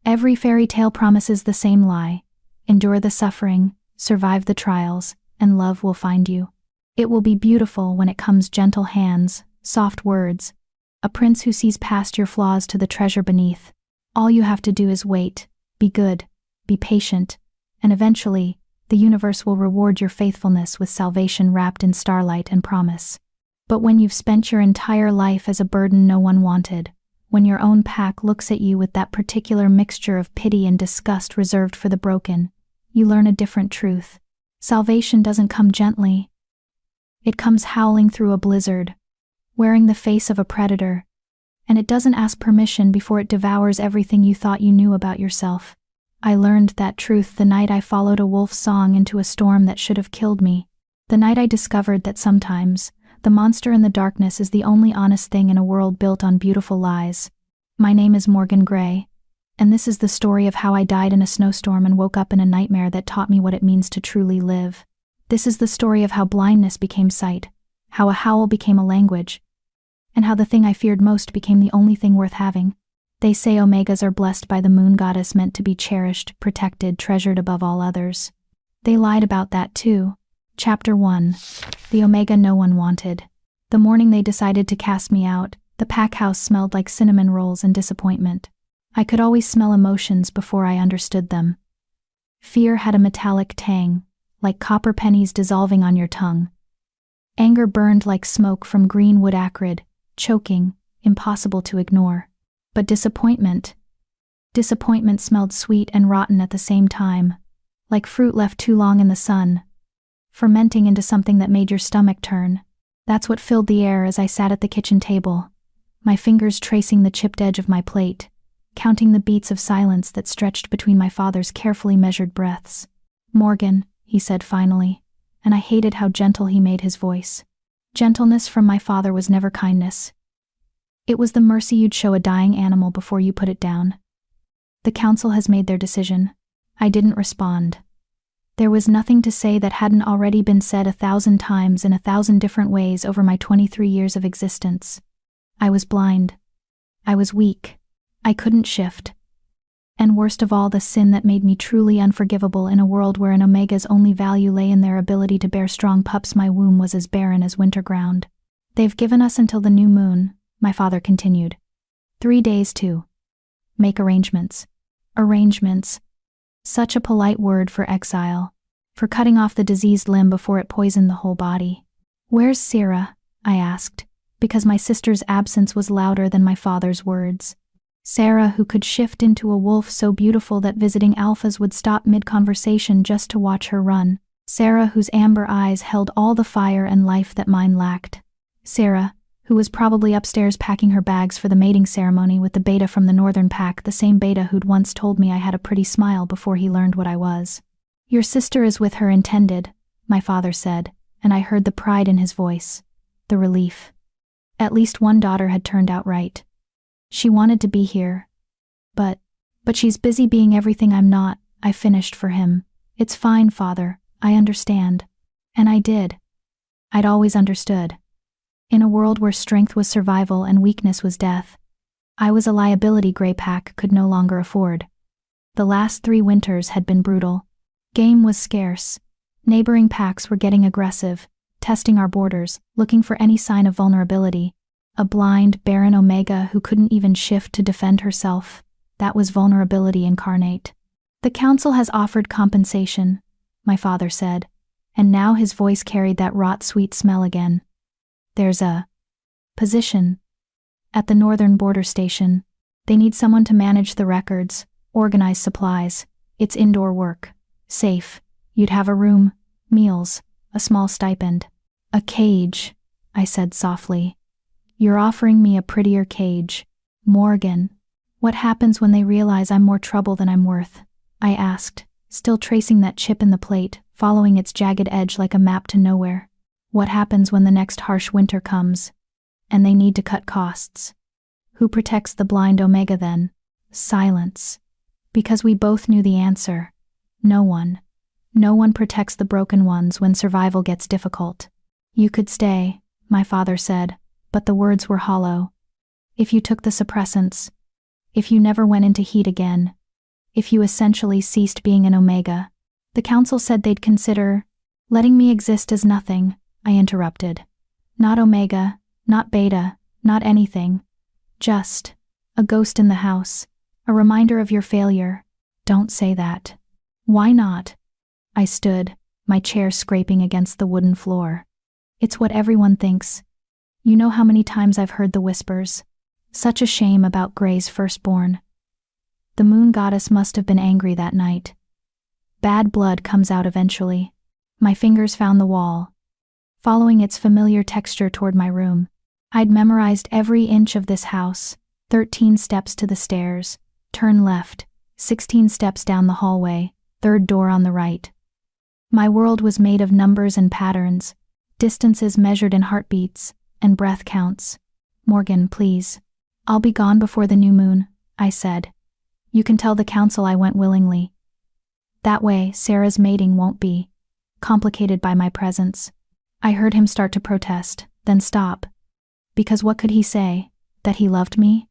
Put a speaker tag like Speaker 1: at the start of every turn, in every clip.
Speaker 1: Every fairy tale promises the same lie. Endure the suffering, survive the trials, and love will find you. It will be beautiful when it comes gentle hands, soft words, a prince who sees past your flaws to the treasure beneath. All you have to do is wait, be good, be patient, and eventually, the universe will reward your faithfulness with salvation wrapped in starlight and promise. But when you've spent your entire life as a burden no one wanted, when your own pack looks at you with that particular mixture of pity and disgust reserved for the broken, you learn a different truth. Salvation doesn't come gently. It comes howling through a blizzard, wearing the face of a predator, and it doesn't ask permission before it devours everything you thought you knew about yourself. I learned that truth the night I followed a wolf's song into a storm that should have killed me. The night I discovered that sometimes, the monster in the darkness is the only honest thing in a world built on beautiful lies. My name is Morgan Gray, and this is the story of how I died in a snowstorm and woke up in a nightmare that taught me what it means to truly live. This is the story of how blindness became sight, how a howl became a language, and how the thing I feared most became the only thing worth having. They say omegas are blessed by the moon goddess, meant to be cherished, protected, treasured above all others. They lied about that too. Chapter 1. The omega no one wanted. The morning they decided to cast me out, the pack house smelled like cinnamon rolls and disappointment. I could always smell emotions before I understood them. Fear had a metallic tang, like copper pennies dissolving on your tongue. Anger burned like smoke from green wood, acrid, choking, impossible to ignore. But disappointment smelled sweet and rotten at the same time, like fruit left too long in the sun, fermenting into something that made your stomach turn. That's what filled the air as I sat at the kitchen table, my fingers tracing the chipped edge of my plate, counting the beats of silence that stretched between my father's carefully measured breaths. "Morgan," he said finally, and I hated how gentle he made his voice. Gentleness from my father was never kindness. It was the mercy you'd show a dying animal before you put it down. "The council has made their decision." I didn't respond. There was nothing to say that hadn't already been said 1,000 times in 1,000 different ways over my 23 years of existence. I was blind. I was weak. I couldn't shift. And worst of all, the sin that made me truly unforgivable in a world where an omega's only value lay in their ability to bear strong pups. My womb was as barren as winter ground. "They've given us until the new moon," my father continued. 3 days to make arrangements. Arrangements. Such a polite word for exile, for cutting off the diseased limb before it poisoned the whole body. "Where's Sarah?" I asked, because my sister's absence was louder than my father's words. Sarah, who could shift into a wolf so beautiful that visiting alphas would stop mid-conversation just to watch her run. Sarah, whose amber eyes held all the fire and life that mine lacked. Sarah, who was probably upstairs packing her bags for the mating ceremony with the beta from the northern pack, the same beta who'd once told me I had a pretty smile before he learned what I was. "Your sister is with her intended," my father said, and I heard the pride in his voice, the relief. At least one daughter had turned out right. She wanted to be here. But she's busy being everything I'm not," I finished for him. "It's fine, Father, I understand." And I did. I'd always understood. In a world where strength was survival and weakness was death, I was a liability Grey Pack could no longer afford. The last 3 winters had been brutal. Game was scarce. Neighboring packs were getting aggressive, testing our borders, looking for any sign of vulnerability. A blind, barren omega who couldn't even shift to defend herself. That was vulnerability incarnate. "The council has offered compensation," my father said, and now his voice carried that rot sweet smell again. "There's a position at the northern border station. They need someone to manage the records, organize supplies. It's indoor work. Safe. You'd have a room, meals, a small stipend." "A cage," I said softly. "You're offering me a prettier cage. Morgan, what happens when they realize I'm more trouble than I'm worth?" I asked, still tracing that chip in the plate, following its jagged edge like a map to nowhere. "What happens when the next harsh winter comes, and they need to cut costs? Who protects the blind omega then?" Silence. Because we both knew the answer. No one. No one protects the broken ones when survival gets difficult. "You could stay," my father said, but the words were hollow. "If you took the suppressants. If you never went into heat again. if you essentially ceased being an omega. The council said they'd consider letting me exist as nothing, I interrupted. Not omega, not beta, not anything. Just a ghost in the house, a reminder of your failure. Don't say that. Why not? I stood, my chair scraping against the wooden floor. It's what everyone thinks. You know how many times I've heard the whispers. Such a shame about Gray's firstborn. The moon goddess must have been angry that night. Bad blood comes out eventually. My fingers found the wall, following its familiar texture toward my room. I'd memorized every inch of this house. 13 steps to the stairs, turn left, 16 steps down the hallway, third door on the right. My world was made of numbers and patterns, distances measured in heartbeats, and breath counts. Morgan, please. I'll be gone before the new moon, I said. You can tell the council I went willingly. That way, Sarah's mating won't be complicated by my presence. I heard him start to protest, then stop. Because what could he say? That he loved me?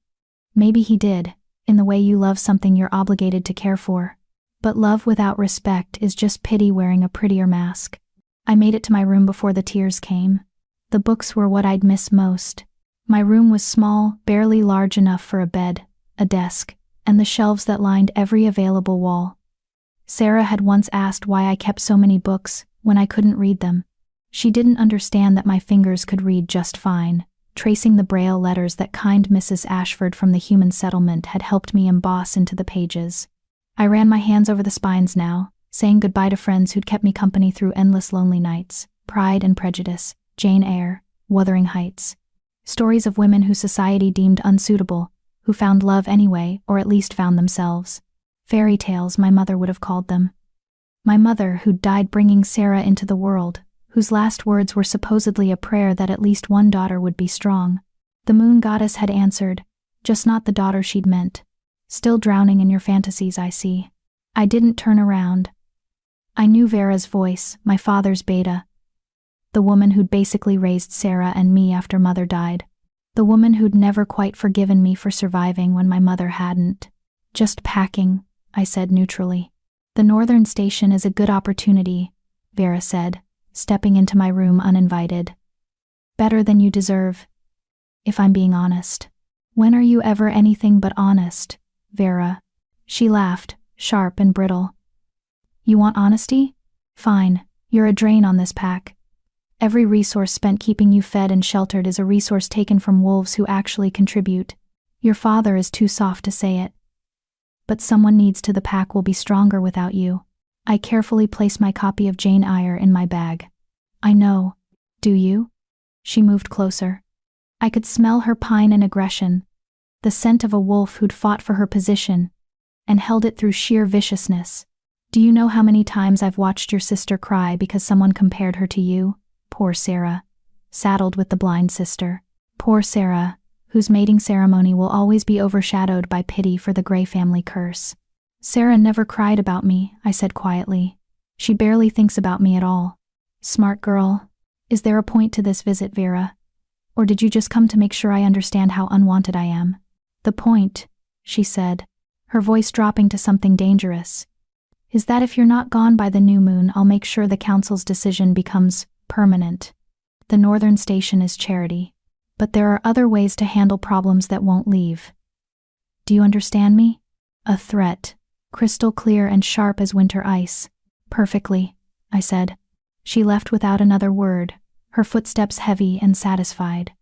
Speaker 1: Maybe he did, in the way you love something you're obligated to care for. But love without respect is just pity wearing a prettier mask. I made it to my room before the tears came. The books were what I'd miss most. My room was small, barely large enough for a bed, a desk, and the shelves that lined every available wall. Sarah had once asked why I kept so many books when I couldn't read them. She didn't understand that my fingers could read just fine, tracing the braille letters that kind Mrs. Ashford from the human settlement had helped me emboss into the pages. I ran my hands over the spines now, saying goodbye to friends who'd kept me company through endless lonely nights. Pride and Prejudice, Jane Eyre, Wuthering Heights. Stories of women who society deemed unsuitable, who found love anyway, or at least found themselves. Fairy tales, my mother would have called them. My mother, who'd died bringing Sarah into the world, whose last words were supposedly a prayer that at least one daughter would be strong. The moon goddess had answered, just not the daughter she'd meant. Still drowning in your fantasies, I see. I didn't turn around. I knew Vera's voice, my father's beta. The woman who'd basically raised Sarah and me after mother died. The woman who'd never quite forgiven me for surviving when my mother hadn't. Just packing, I said neutrally. The northern station is a good opportunity, Vera said, stepping into my room uninvited. Better than you deserve, if I'm being honest. When are you ever anything but honest, Vera? She laughed, sharp and brittle. You want honesty? Fine, you're a drain on this pack. Every resource spent keeping you fed and sheltered is a resource taken from wolves who actually contribute. Your father is too soft to say it. But someone needs to. The pack will be stronger without you. I carefully placed my copy of Jane Eyre in my bag. I know. Do you? She moved closer. I could smell her pine and aggression, the scent of a wolf who'd fought for her position and held it through sheer viciousness. Do you know how many times I've watched your sister cry because someone compared her to you? Poor Sarah, saddled with the blind sister. Poor Sarah, whose mating ceremony will always be overshadowed by pity for the Grey family curse. Sarah never cried about me, I said quietly. She barely thinks about me at all. Smart girl. Is there a point to this visit, Vera? Or did you just come to make sure I understand how unwanted I am? The point, she said, her voice dropping to something dangerous, is that if you're not gone by the new moon, I'll make sure the council's decision becomes permanent. The northern station is charity, but there are other ways to handle problems that won't leave. Do you understand me? A threat, crystal clear and sharp as winter ice. Perfectly, I said. She left without another word, her footsteps heavy and satisfied.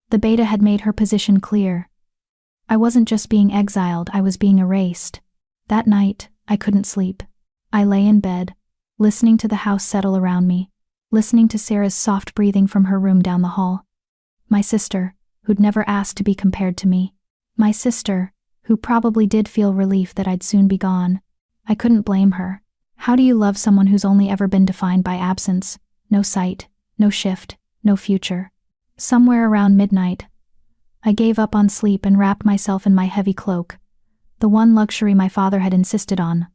Speaker 1: The beta had made her position clear. I wasn't just being exiled, I was being erased. That night, I couldn't sleep. I lay in bed, listening to the house settle around me, listening to Sarah's soft breathing from her room down the hall. My sister, who'd never asked to be compared to me. My sister, who probably did feel relief that I'd soon be gone. I couldn't blame her. How do you love someone who's only ever been defined by absence? No sight, no shift, no future. Somewhere around midnight, I gave up on sleep and wrapped myself in my heavy cloak, the one luxury my father had insisted on,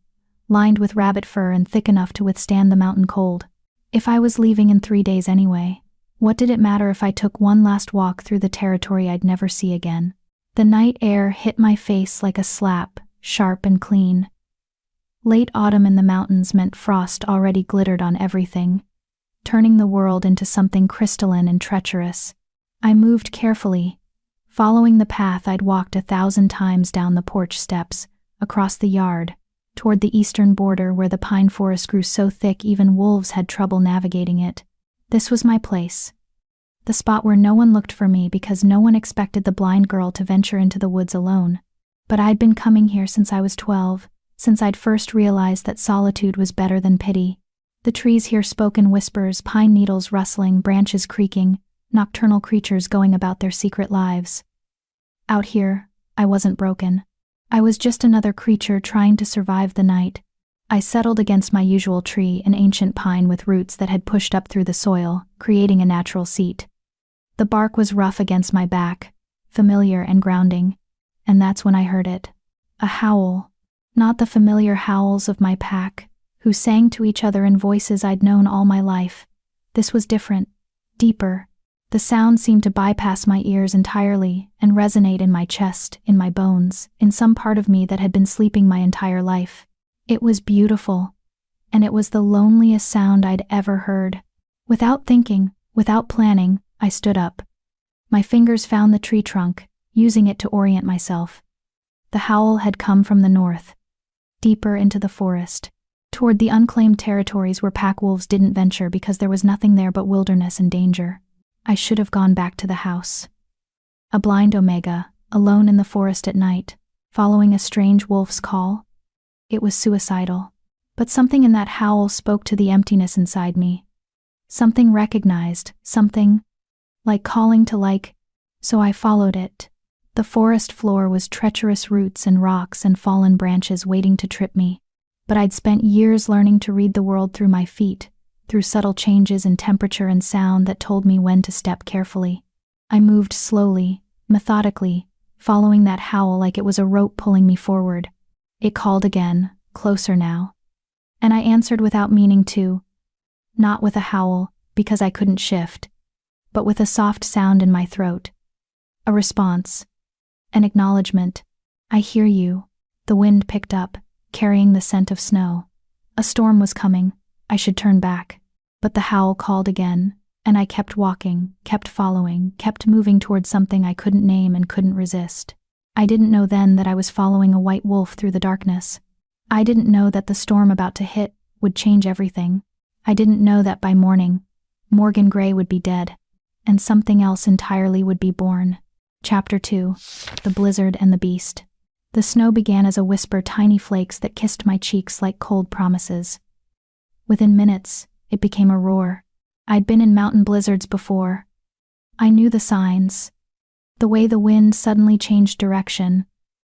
Speaker 1: lined with rabbit fur and thick enough to withstand the mountain cold. If I was leaving in 3 days anyway, what did it matter if I took one last walk through the territory I'd never see again? The night air hit my face like a slap, sharp and clean. Late autumn in the mountains meant frost already glittered on everything, turning the world into something crystalline and treacherous. I moved carefully, following the path I'd walked 1,000 times down the porch steps, across the yard, toward the eastern border where the pine forest grew so thick even wolves had trouble navigating it. This was my place. The spot where no one looked for me because no one expected the blind girl to venture into the woods alone. But I'd been coming here since I was 12, since I'd first realized that solitude was better than pity. The trees here spoke in whispers, pine needles rustling, branches creaking, nocturnal creatures going about their secret lives. Out here, I wasn't broken. I was just another creature trying to survive the night. I settled against my usual tree, an ancient pine with roots that had pushed up through the soil, creating a natural seat. The bark was rough against my back, familiar and grounding, and that's when I heard it. A howl. Not the familiar howls of my pack, who sang to each other in voices I'd known all my life. This was different, deeper. The sound seemed to bypass my ears entirely and resonate in my chest, in my bones, in some part of me that had been sleeping my entire life. It was beautiful, and it was the loneliest sound I'd ever heard. Without thinking, without planning, I stood up. My fingers found the tree trunk, using it to orient myself. The howl had come from the north, deeper into the forest, toward the unclaimed territories where pack wolves didn't venture because there was nothing there but wilderness and danger. I should have gone back to the house. A blind omega, alone in the forest at night, following a strange wolf's call. It was suicidal. But something in that howl spoke to the emptiness inside me. Something recognized, something like calling to like, so I followed it. The forest floor was treacherous roots and rocks and fallen branches waiting to trip me. But I'd spent years learning to read the world through my feet, through subtle changes in temperature and sound that told me when to step carefully. I moved slowly, methodically, following that howl like it was a rope pulling me forward. It called again, closer now. And I answered without meaning to. Not with a howl, because I couldn't shift, but with a soft sound in my throat. A response. An acknowledgement. I hear you. The wind picked up, carrying the scent of snow. A storm was coming. I should turn back. But the howl called again, and I kept walking, kept following, kept moving towards something I couldn't name and couldn't resist. I didn't know then that I was following a white wolf through the darkness. I didn't know that the storm about to hit would change everything. I didn't know that by morning, Morgan Gray would be dead, and something else entirely would be born. Chapter 2. The Blizzard and the Beast. The snow began as a whisper, tiny flakes that kissed my cheeks like cold promises. Within minutes, it became a roar. I'd been in mountain blizzards before. I knew the signs. The way the wind suddenly changed direction,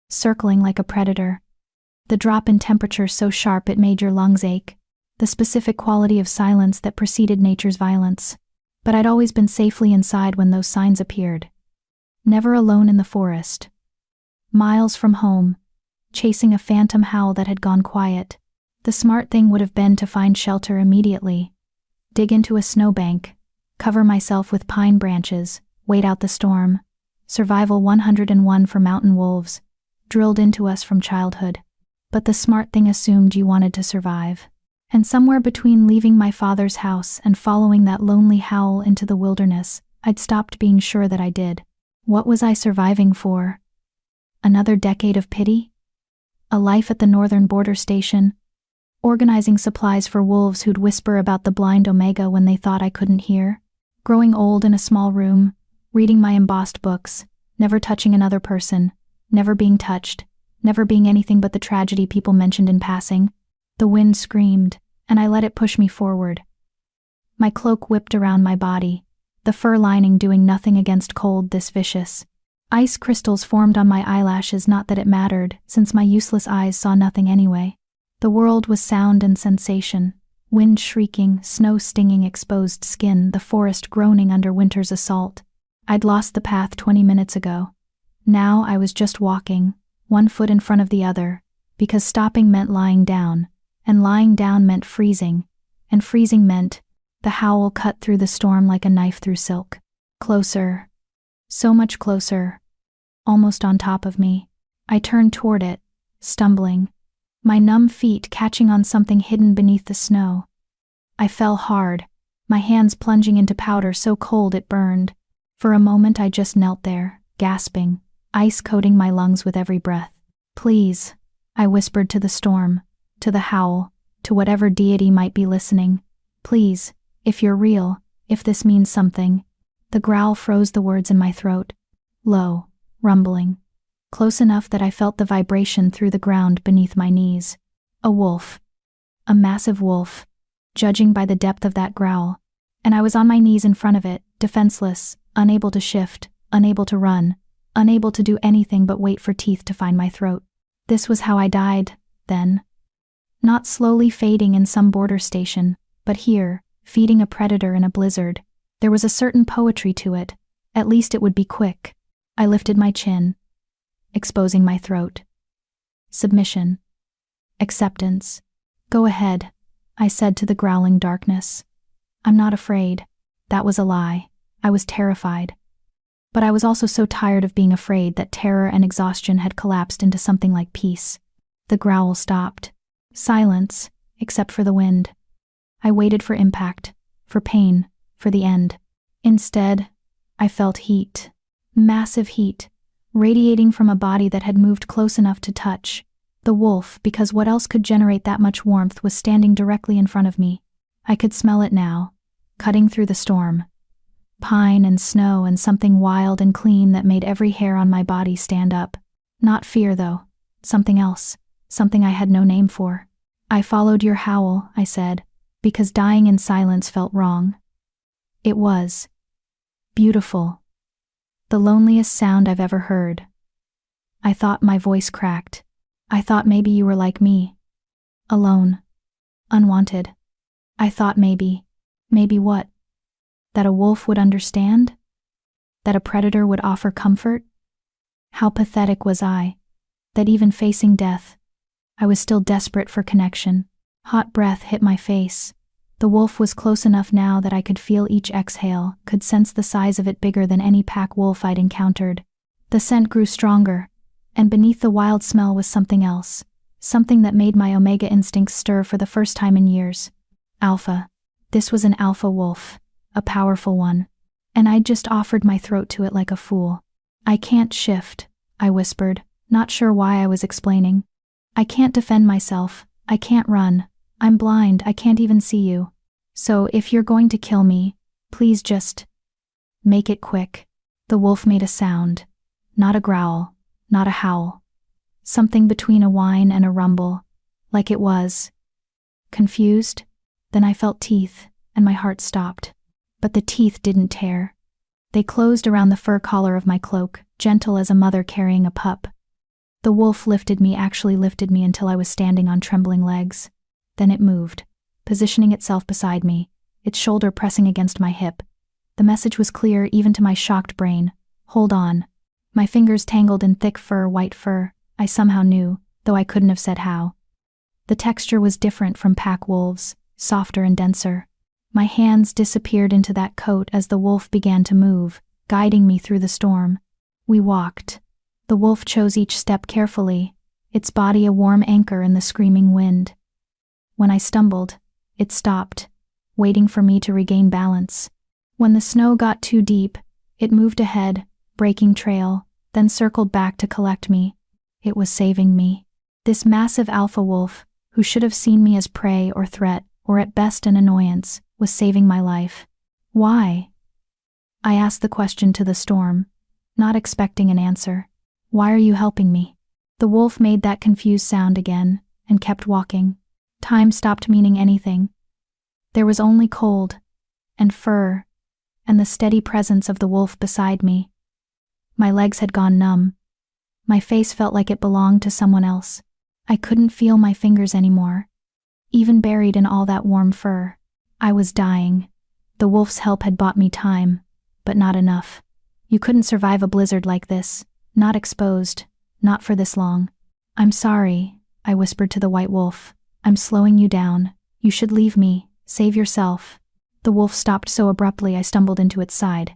Speaker 1: circling like a predator. The drop in temperature so sharp it made your lungs ache. The specific quality of silence that preceded nature's violence. But I'd always been safely inside when those signs appeared. Never alone in the forest. Miles from home, chasing a phantom howl that had gone quiet. The smart thing would have been to find shelter immediately. Dig into a snowbank, cover myself with pine branches, wait out the storm. Survival 101 for mountain wolves, drilled into us from childhood. But the smart thing assumed you wanted to survive. And somewhere between leaving my father's house and following that lonely howl into the wilderness, I'd stopped being sure that I did. What was I surviving for? Another decade of pity? A life at the northern border station? Organizing supplies for wolves who'd whisper about the blind omega when they thought I couldn't hear? Growing old in a small room, reading my embossed books, never touching another person, never being touched, never being anything but the tragedy people mentioned in passing. The wind screamed, and I let it push me forward. My cloak whipped around my body, the fur lining doing nothing against cold this vicious. Ice crystals formed on my eyelashes, not that it mattered, since my useless eyes saw nothing anyway. The world was sound and sensation. Wind shrieking, snow stinging exposed skin, the forest groaning under winter's assault. I'd lost the path 20 minutes ago. Now I was just walking, one foot in front of the other, because stopping meant lying down, and lying down meant freezing, and freezing meant the howl cut through the storm like a knife through silk. Closer. So much closer. Almost on top of me. I turned toward it, stumbling. my numb feet catching on something hidden beneath the snow. I fell hard, my hands plunging into powder so cold it burned. For a moment I just knelt there, gasping, ice coating my lungs with every breath. Please, I whispered to the storm, to the howl, to whatever deity might be listening. Please, if you're real, if this means something. The growl froze the words in my throat. Low, rumbling. Close enough that I felt the vibration through the ground beneath my knees. A wolf. A massive wolf, judging by the depth of that growl. And I was on my knees in front of it, defenseless, unable to shift, unable to run, unable to do anything but wait for teeth to find my throat. This was how I died, then. Not slowly fading in some border station, but here, feeding a predator in a blizzard. There was a certain poetry to it. At least it would be quick. I lifted my chin, exposing my throat. Submission. Acceptance. Go ahead, I said to the growling darkness. I'm not afraid. That was a lie. I was terrified. But I was also so tired of being afraid that terror and exhaustion had collapsed into something like peace. The growl stopped. Silence, except for the wind. I waited for impact, for pain, for the end. Instead, I felt heat. Massive heat, radiating from a body that had moved close enough to touch. The wolf, because what else could generate that much warmth, was standing directly in front of me. I could smell it now, cutting through the storm. Pine and snow and something wild and clean that made every hair on my body stand up. Not fear, though. Something else. Something I had no name for. I followed your howl, I said, because dying in silence felt wrong. It was. Beautiful. The loneliest sound I've ever heard. I thought my voice cracked. I thought maybe you were like me. Alone. Unwanted. I thought maybe what? That a wolf would understand? That a predator would offer comfort? How pathetic was I, that even facing death, I was still desperate for connection. Hot breath hit my face. The wolf was close enough now that I could feel each exhale, could sense the size of it bigger than any pack wolf I'd encountered. The scent grew stronger, and beneath the wild smell was something else, something that made my omega instincts stir for the first time in years. Alpha. This was an alpha wolf, a powerful one, and I'd just offered my throat to it like a fool. I can't shift, I whispered, not sure why I was explaining. I can't defend myself, I can't run, I'm blind, I can't even see you. So if you're going to kill me, please just make it quick. The wolf made a sound, not a growl, not a howl. Something between a whine and a rumble, like it was. Confused? Then I felt teeth, and my heart stopped. But the teeth didn't tear. They closed around the fur collar of my cloak, gentle as a mother carrying a pup. The wolf actually lifted me until I was standing on trembling legs. Then it moved, positioning itself beside me, its shoulder pressing against my hip. The message was clear even to my shocked brain. Hold on. My fingers tangled in thick fur, white fur. I somehow knew, though I couldn't have said how. The texture was different from pack wolves, softer and denser. My hands disappeared into that coat as the wolf began to move, guiding me through the storm. We walked. The wolf chose each step carefully, its body a warm anchor in the screaming wind. When I stumbled, it stopped, waiting for me to regain balance. When the snow got too deep, it moved ahead, breaking trail, then circled back to collect me. It was saving me. This massive alpha wolf, who should have seen me as prey or threat, or at best an annoyance, was saving my life. Why? I asked the question to the storm, not expecting an answer. Why are you helping me? The wolf made that confused sound again, and kept walking. Time stopped meaning anything. There was only cold, and fur, and the steady presence of the wolf beside me. My legs had gone numb. My face felt like it belonged to someone else. I couldn't feel my fingers anymore. Even buried in all that warm fur, I was dying. The wolf's help had bought me time, but not enough. You couldn't survive a blizzard like this, not exposed, not for this long. I'm sorry, I whispered to the white wolf. I'm slowing you down. You should leave me, save yourself. The wolf stopped so abruptly I stumbled into its side.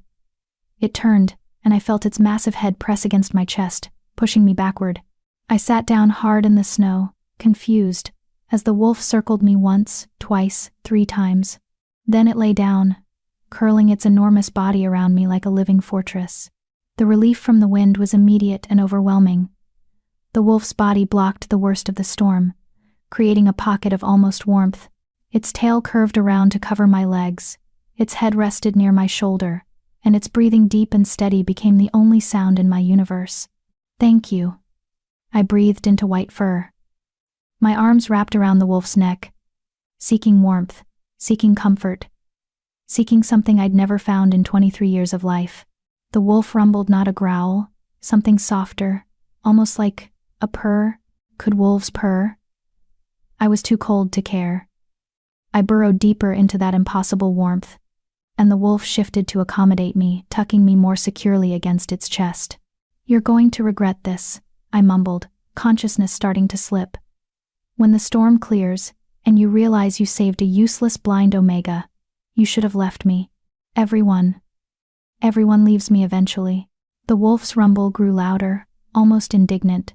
Speaker 1: It turned, and I felt its massive head press against my chest, pushing me backward. I sat down hard in the snow, confused, as the wolf circled me once, twice, 3 times. Then it lay down, curling its enormous body around me like a living fortress. The relief from the wind was immediate and overwhelming. The wolf's body blocked the worst of the storm, creating a pocket of almost warmth. Its tail curved around to cover my legs, its head rested near my shoulder, and its breathing deep and steady became the only sound in my universe. "Thank you," I breathed into white fur. My arms wrapped around the wolf's neck, seeking warmth, seeking comfort, seeking something I'd never found in 23 years of life. The wolf rumbled, not a growl, something softer, almost like a purr. Could wolves purr? I was too cold to care. I burrowed deeper into that impossible warmth, and the wolf shifted to accommodate me, tucking me more securely against its chest. "You're going to regret this," I mumbled, consciousness starting to slip. "When the storm clears, and you realize you saved a useless blind omega, you should have left me. Everyone leaves me eventually." The wolf's rumble grew louder, almost indignant.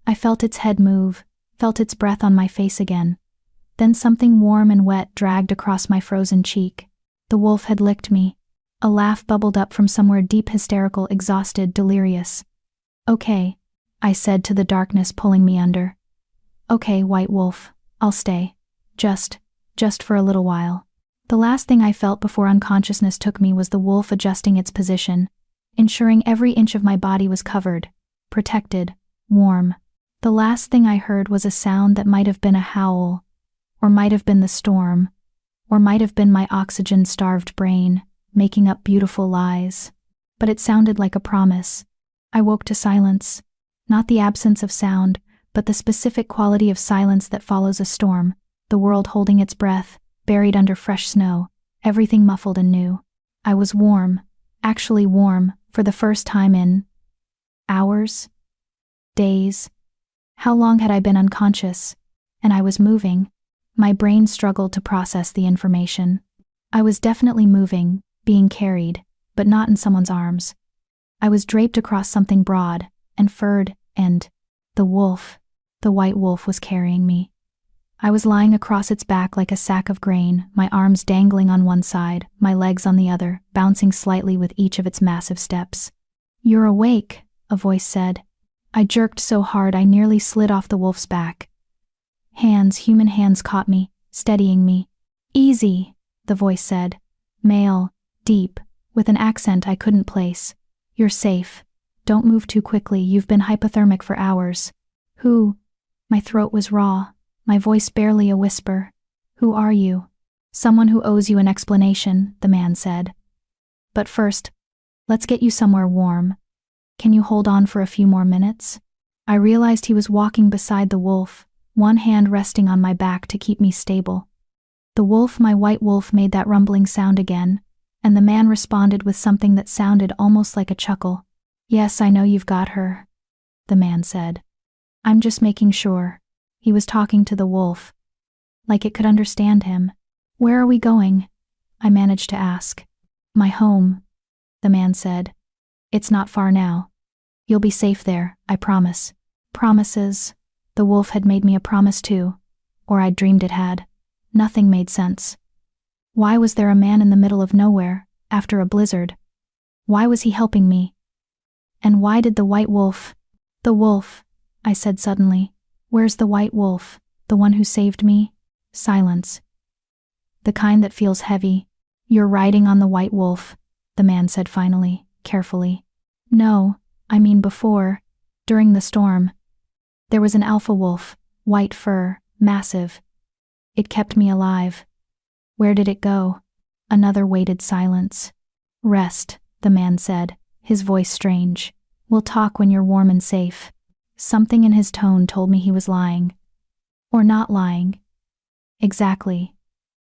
Speaker 1: I felt its head move, felt its breath on my face again. Then something warm and wet dragged across my frozen cheek. The wolf had licked me. A laugh bubbled up from somewhere deep, hysterical, exhausted, delirious. "Okay," I said to the darkness pulling me under. "Okay, White Wolf, I'll stay. Just for a little while." The last thing I felt before unconsciousness took me was the wolf adjusting its position, ensuring every inch of my body was covered, protected, warm. The last thing I heard was a sound that might have been a howl, or might have been the storm, or might have been my oxygen-starved brain, making up beautiful lies. But it sounded like a promise. I woke to silence, not the absence of sound, but the specific quality of silence that follows a storm, the world holding its breath, buried under fresh snow, everything muffled and new. I was warm, actually warm, for the first time in hours, days. How long had I been unconscious? And I was moving. My brain struggled to process the information. I was definitely moving, being carried, but not in someone's arms. I was draped across something broad and furred, and the white wolf was carrying me. I was lying across its back like a sack of grain, my arms dangling on one side, my legs on the other, bouncing slightly with each of its massive steps. "You're awake," a voice said. I jerked so hard I nearly slid off the wolf's back. Human hands caught me, steadying me. "Easy," the voice said. Male, deep, with an accent I couldn't place. "You're safe. Don't move too quickly, you've been hypothermic for hours." "Who?" My throat was raw, my voice barely a whisper. "Who are you?" "Someone who owes you an explanation," the man said. "But first, let's get you somewhere warm. Can you hold on for a few more minutes?" I realized he was walking beside the wolf, one hand resting on my back to keep me stable. The wolf, my white wolf, made that rumbling sound again, and the man responded with something that sounded almost like a chuckle. "Yes, I know you've got her," the man said. "I'm just making sure." He was talking to the wolf, like it could understand him. "Where are we going?" I managed to ask. "My home," the man said. "It's not far now. You'll be safe there, I promise." Promises. The wolf had made me a promise too, or I'd dreamed it had. Nothing made sense. Why was there a man in the middle of nowhere, after a blizzard? Why was he helping me? And why did the white wolf— "The wolf," I said suddenly. "Where's the white wolf, the one who saved me?" Silence. "The kind that feels heavy. You're riding on the white wolf," the man said finally, carefully. "No, I mean before, during the storm. There was an alpha wolf, white fur, massive. It kept me alive." "Where did it go?" Another weighted silence. "Rest," the man said, his voice strange. "We'll talk when you're warm and safe." Something in his tone told me he was lying. Or not lying. Exactly.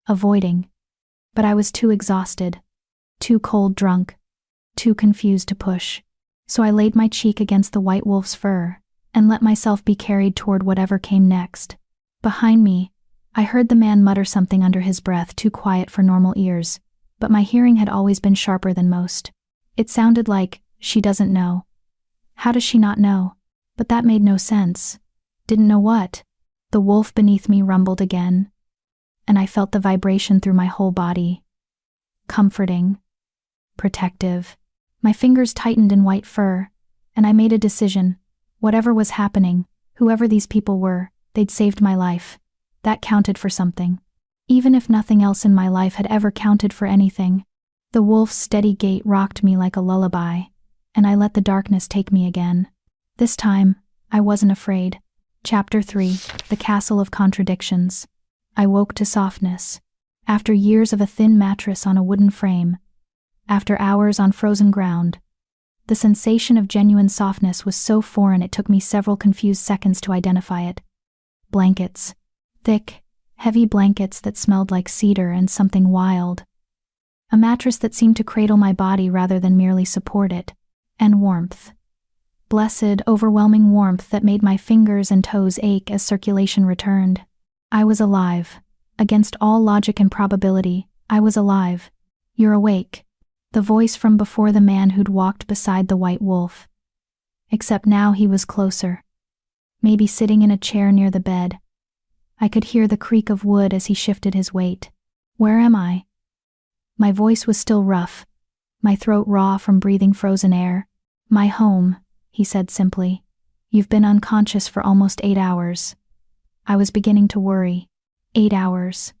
Speaker 1: Avoiding. But I was too exhausted, too cold drunk, too confused to push. So I laid my cheek against the white wolf's fur and let myself be carried toward whatever came next. Behind me, I heard the man mutter something under his breath, too quiet for normal ears, but my hearing had always been sharper than most. It sounded like, "She doesn't know." How does she not know? But that made no sense. Didn't know what? The wolf beneath me rumbled again, and I felt the vibration through my whole body. Comforting. Protective. My fingers tightened in white fur, and I made a decision. Whatever was happening, whoever these people were, they'd saved my life. That counted for something. Even if nothing else in my life had ever counted for anything. The wolf's steady gait rocked me like a lullaby, and I let the darkness take me again. This time, I wasn't afraid. Chapter 3, The Castle of Contradictions. I woke to softness. After years of a thin mattress on a wooden frame, after hours on frozen ground, the sensation of genuine softness was so foreign it took me several confused seconds to identify it. Blankets. Thick, heavy blankets that smelled like cedar and something wild. A mattress that seemed to cradle my body rather than merely support it. And warmth. Blessed, overwhelming warmth that made my fingers and toes ache as circulation returned. I was alive. Against all logic and probability, I was alive. You're awake. The voice from before the man who'd walked beside the white wolf. Except now he was closer. Maybe sitting in a chair near the bed. I could hear the creak of wood as he shifted his weight. Where am I? My voice was still rough, my throat raw from breathing frozen air. My home, he said simply. You've been unconscious for almost 8 hours. I was beginning to worry. 8 hours.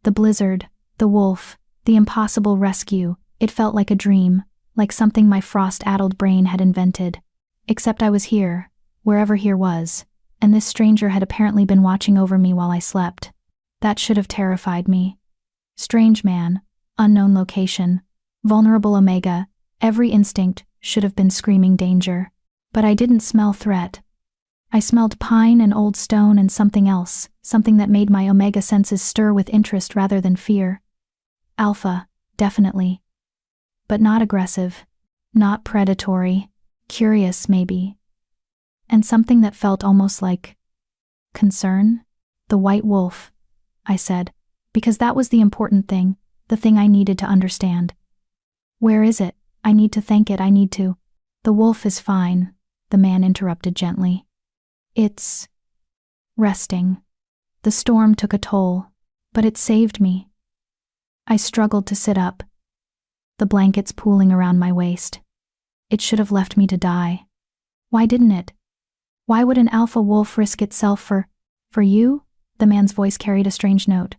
Speaker 1: The blizzard, the wolf, the impossible rescue, it felt like a dream, like something my frost-addled brain had invented. Except I was here, wherever here was, and this stranger had apparently been watching over me while I slept. That should have terrified me. Strange man, unknown location, vulnerable Omega, every instinct should have been screaming danger. But I didn't smell threat. I smelled pine and old stone and something else, something that made my Omega senses stir with interest rather than fear. Alpha, definitely. But not aggressive, not predatory, curious maybe. And something that felt almost like concern? The white wolf, I said, because that was the important thing, the thing I needed to understand. Where is it? I need to thank it, I need to. The wolf is fine, the man interrupted gently. It's resting. The storm took a toll, but it saved me. I struggled to sit up, the blankets pooling around my waist. It should have left me to die. Why didn't it? Why would an alpha wolf risk itself for you? The man's voice carried a strange note.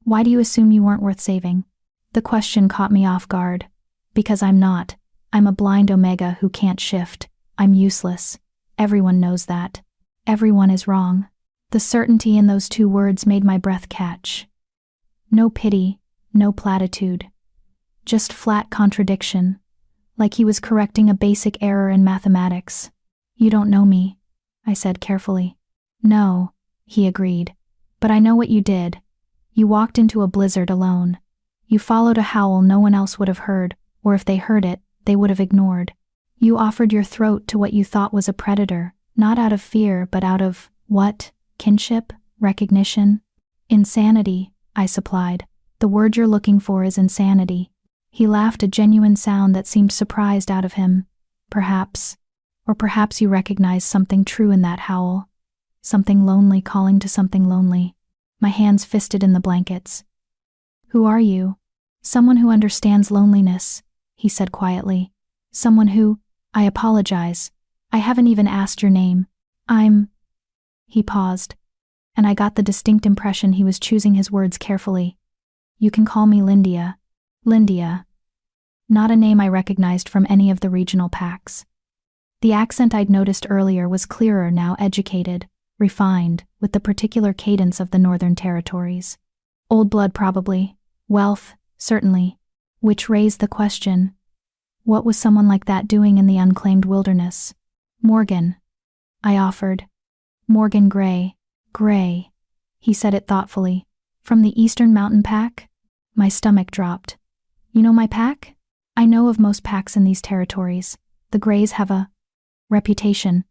Speaker 1: Why do you assume you weren't worth saving? The question caught me off guard. Because I'm not. I'm a blind Omega who can't shift. I'm useless. Everyone knows that. Everyone is wrong. The certainty in those 2 words made my breath catch. No pity, no platitude. Just flat contradiction. Like he was correcting a basic error in mathematics. You don't know me, I said carefully. No, he agreed. But I know what you did. You walked into a blizzard alone. You followed a howl no one else would have heard, or if they heard it, they would have ignored. You offered your throat to what you thought was a predator, not out of fear but out of, what? Kinship? Recognition? Insanity, I supplied. The word you're looking for is insanity. He laughed, a genuine sound that seemed surprised out of him. Perhaps. Or perhaps you recognized something true in that howl. Something lonely calling to something lonely. My hands fisted in the blankets. Who are you? Someone who understands loneliness, he said quietly. Someone who, I apologize. I haven't even asked your name. He paused, and I got the distinct impression he was choosing his words carefully. You can call me Lyndia. Lyndia. Not a name I recognized from any of the regional packs. The accent I'd noticed earlier was clearer now, educated, refined, with the particular cadence of the Northern Territories. Old blood probably, wealth, certainly, which raised the question, what was someone like that doing in the unclaimed wilderness? Morgan, I offered. Morgan Gray. Gray. He said it thoughtfully. From the Eastern Mountain Pack? My stomach dropped. You know my pack? I know of most packs in these territories. The Grays have a reputation.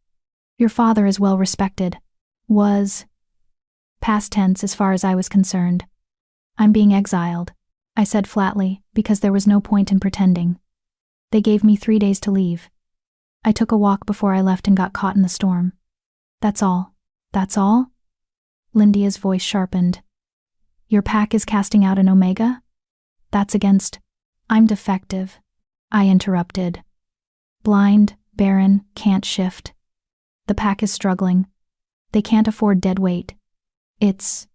Speaker 1: Your father is well respected. Was. Past tense as far as I was concerned. I'm being exiled, I said flatly, because there was no point in pretending. They gave me 3 days to leave. I took a walk before I left and got caught in the storm. That's all. That's all? Lindia's voice sharpened. Your pack is casting out an omega? That's against… I'm defective, I interrupted. Blind, barren, can't shift. The pack is struggling. They can't afford dead weight. It's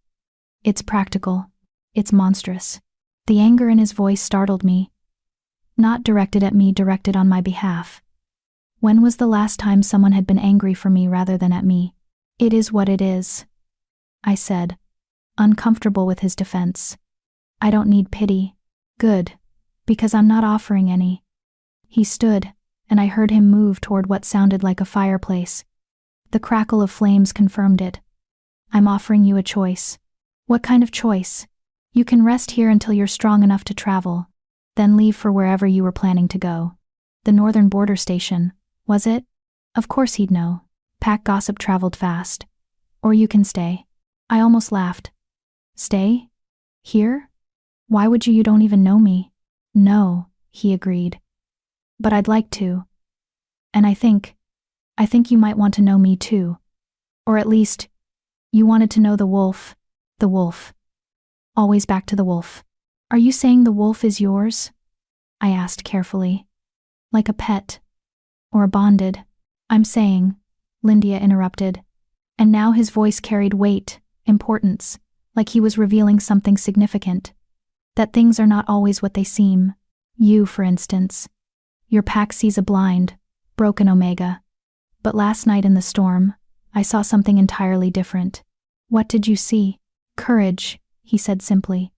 Speaker 1: practical. It's monstrous. The anger in his voice startled me. Not directed at me, directed on my behalf. When was the last time someone had been angry for me rather than at me? It is what it is, I said, uncomfortable with his defense. I don't need pity. Good, because I'm not offering any. He stood, and I heard him move toward what sounded like a fireplace. The crackle of flames confirmed it. I'm offering you a choice. What kind of choice? You can rest here until you're strong enough to travel, then leave for wherever you were planning to go. The northern border station, was it? Of course he'd know. Pack gossip traveled fast. Or you can stay. I almost laughed. Stay? Here? Why would you? You don't even know me. No, he agreed. But I'd like to. And I think you might want to know me too. Or at least, you wanted to know the wolf. The wolf. Always back to the wolf. Are you saying the wolf is yours? I asked carefully. Like a pet. Or a bonded. I'm saying, Lindia interrupted. And now his voice carried weight, importance, like he was revealing something significant. That things are not always what they seem. You, for instance. Your pack sees a blind, broken omega. But last night in the storm, I saw something entirely different. What did you see? Courage, he said simply.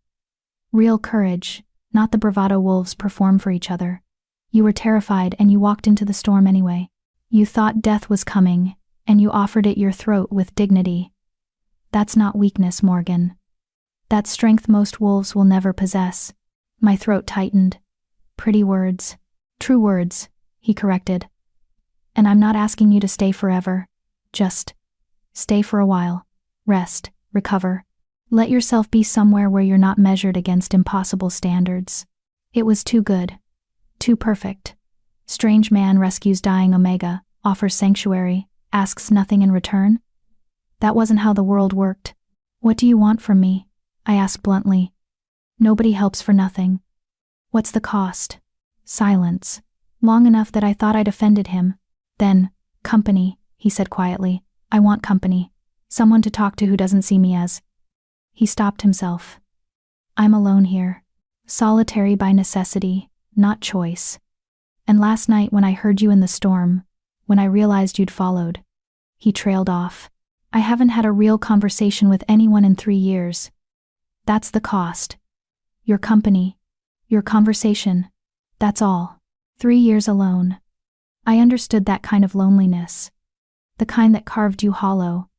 Speaker 1: Real courage, not the bravado wolves perform for each other. You were terrified and you walked into the storm anyway. You thought death was coming, and you offered it your throat with dignity. That's not weakness, Morgan. That's strength most wolves will never possess. My throat tightened. Pretty words. True words, he corrected. And I'm not asking you to stay forever. Just stay for a while. Rest, recover. Let yourself be somewhere where you're not measured against impossible standards. It was too good. Too perfect. Strange man rescues dying omega, offers sanctuary, asks nothing in return. That wasn't how the world worked. What do you want from me? I asked bluntly. Nobody helps for nothing. What's the cost? Silence. Long enough that I thought I'd offended him. Then, company, he said quietly. I want company. Someone to talk to who doesn't see me as… He stopped himself. I'm alone here. Solitary by necessity, not choice. And last night when I heard you in the storm, when I realized you'd followed. He trailed off. I haven't had a real conversation with anyone in 3 years. That's the cost. Your company. Your conversation. That's all. 3 years alone. I understood that kind of loneliness. The kind that carved you hollow.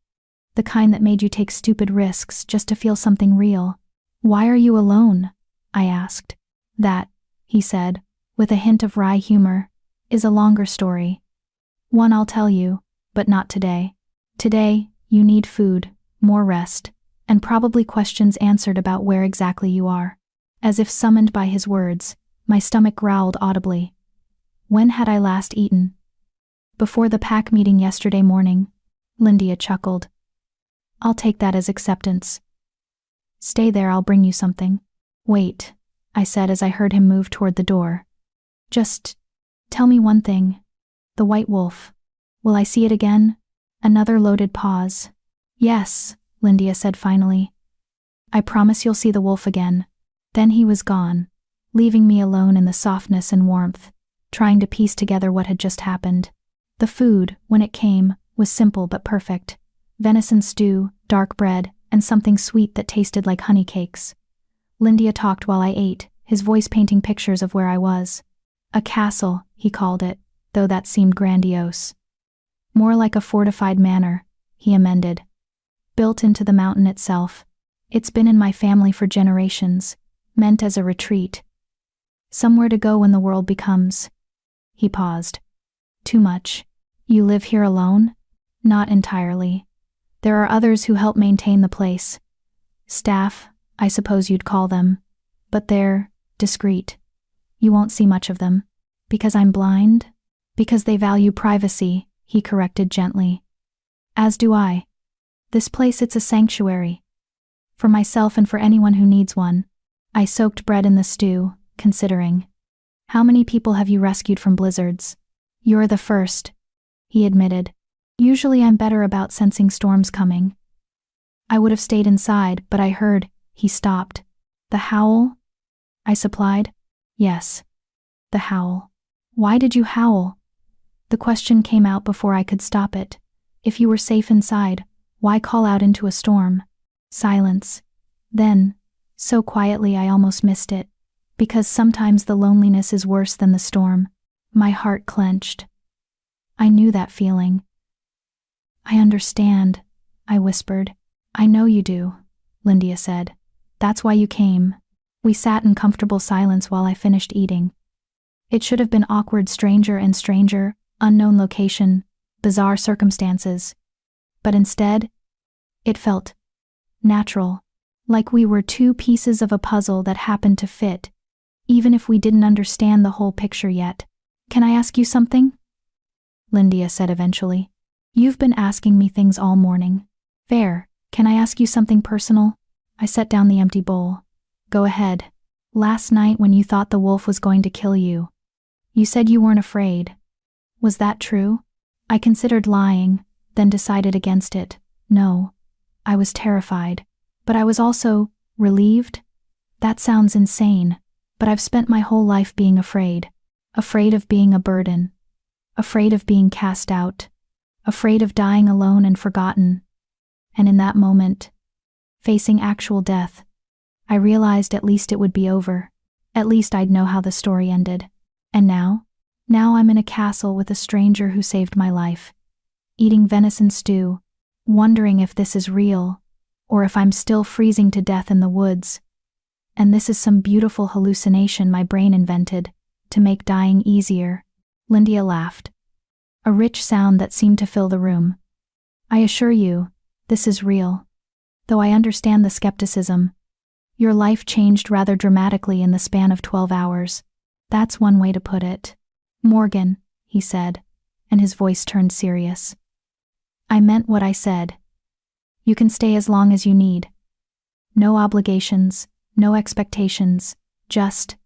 Speaker 1: The kind that made you take stupid risks just to feel something real. Why are you alone? I asked. That, he said, with a hint of wry humor, is a longer story. One I'll tell you, but not today. Today, you need food, more rest, and probably questions answered about where exactly you are. As if summoned by his words, my stomach growled audibly. When had I last eaten? Before the pack meeting yesterday morning, Lindia chuckled. I'll take that as acceptance. Stay there, I'll bring you something. Wait, I said as I heard him move toward the door. Just tell me one thing. The white wolf. Will I see it again? Another loaded pause. Yes, Lindia said finally. I promise you'll see the wolf again. Then he was gone, leaving me alone in the softness and warmth, trying to piece together what had just happened. The food, when it came, was simple but perfect. Venison stew, dark bread, and something sweet that tasted like honey cakes. Lindia talked while I ate, his voice painting pictures of where I was. A castle, he called it, though that seemed grandiose. More like a fortified manor, he amended. Built into the mountain itself. It's been in my family for generations, meant as a retreat. Somewhere to go when the world becomes… He paused. Too much. You live here alone? Not entirely. There are others who help maintain the place. Staff, I suppose you'd call them. But they're discreet. You won't see much of them. Because I'm blind? Because they value privacy, he corrected gently. As do I. This place, it's a sanctuary. For myself and for anyone who needs one. I soaked bread in the stew, considering. How many people have you rescued from blizzards? You're the first, he admitted. Usually I'm better about sensing storms coming. I would have stayed inside, but I heard. He stopped. The howl? I supplied. Yes. The howl. Why did you howl? The question came out before I could stop it. If you were safe inside, why call out into a storm? Silence. Then, so quietly I almost missed it. Because sometimes the loneliness is worse than the storm. My heart clenched. I knew that feeling. I understand, I whispered. I know you do, Lindia said. That's why you came. We sat in comfortable silence while I finished eating. It should have been awkward, stranger and stranger, unknown location, bizarre circumstances. But instead, it felt natural, like we were two pieces of a puzzle that happened to fit, even if we didn't understand the whole picture yet. Can I ask you something? Lindia said eventually. You've been asking me things all morning. Fair. Can I ask you something personal? I set down the empty bowl. Go ahead. Last night when you thought the wolf was going to kill you, you said you weren't afraid. Was that true? I considered lying, then decided against it. No. I was terrified. But I was also relieved? That sounds insane, but I've spent my whole life being afraid. Afraid of being a burden. Afraid of being cast out. Afraid of dying alone and forgotten. And in that moment, facing actual death, I realized at least it would be over. At least I'd know how the story ended. And now? Now I'm in a castle with a stranger who saved my life. Eating venison stew, wondering if this is real, or if I'm still freezing to death in the woods. And this is some beautiful hallucination my brain invented to make dying easier. Lindia laughed. A rich sound that seemed to fill the room. I assure you, this is real. Though I understand the skepticism. Your life changed rather dramatically in the span of 12 hours. That's one way to put it. Morgan, he said, and his voice turned serious. I meant what I said. You can stay as long as you need. No obligations, no expectations, just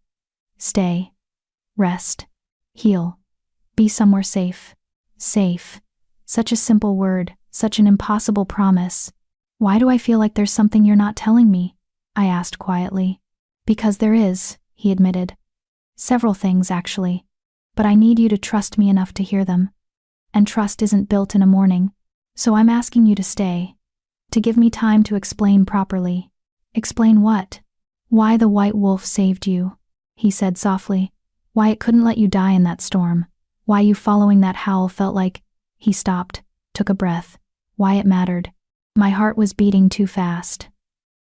Speaker 1: stay, rest, heal, be somewhere safe. Safe. Such a simple word, such an impossible promise. Why do I feel like there's something you're not telling me? I asked quietly. Because there is, he admitted. Several things, actually. But I need you to trust me enough to hear them. And trust isn't built in a morning. So I'm asking you to stay. To give me time to explain properly. Explain what? Why the white wolf saved you, he said softly. Why it couldn't let you die in that storm. Why you following that howl felt like. He stopped, took a breath. Why it mattered. My heart was beating too fast.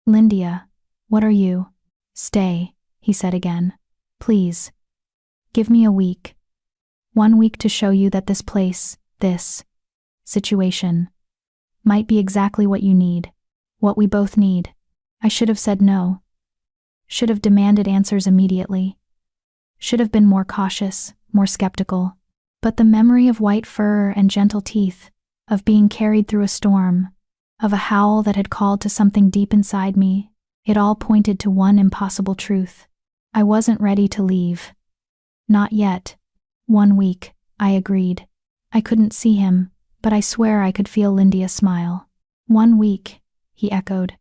Speaker 1: Lindia, what are you? Stay, he said again. Please. Give me a week. 1 week to show you that this place, this situation, might be exactly what you need. What we both need. I should have said no. Should have demanded answers immediately. Should have been more cautious, more skeptical. But the memory of white fur and gentle teeth, of being carried through a storm, of a howl that had called to something deep inside me, it all pointed to one impossible truth. I wasn't ready to leave. Not yet. 1 week, I agreed. I couldn't see him, but I swear I could feel Lindia smile. 1 week, he echoed.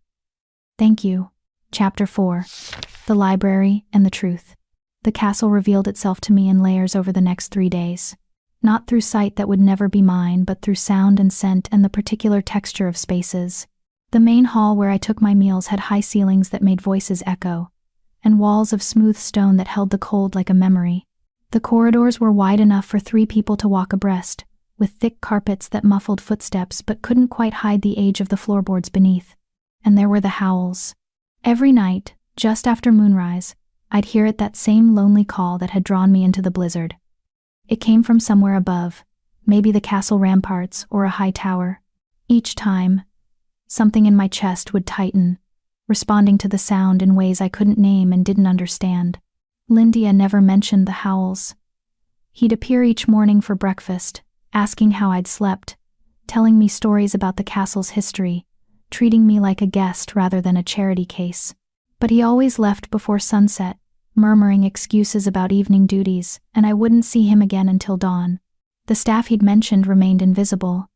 Speaker 1: Thank you. Chapter 4. The Library and the Truth. The castle revealed itself to me in layers over the next 3 days. Not through sight that would never be mine, but through sound and scent and the particular texture of spaces. The main hall where I took my meals had high ceilings that made voices echo, and walls of smooth stone that held the cold like a memory. The corridors were wide enough for 3 people to walk abreast, with thick carpets that muffled footsteps but couldn't quite hide the age of the floorboards beneath. And there were the howls. Every night, just after moonrise, I'd hear it, that same lonely call that had drawn me into the blizzard. It came from somewhere above, maybe the castle ramparts or a high tower. Each time, something in my chest would tighten, responding to the sound in ways I couldn't name and didn't understand. Lindia never mentioned the howls. He'd appear each morning for breakfast, asking how I'd slept, telling me stories about the castle's history, treating me like a guest rather than a charity case. But he always left before sunset, murmuring excuses about evening duties, and I wouldn't see him again until dawn. The staff he'd mentioned remained invisible.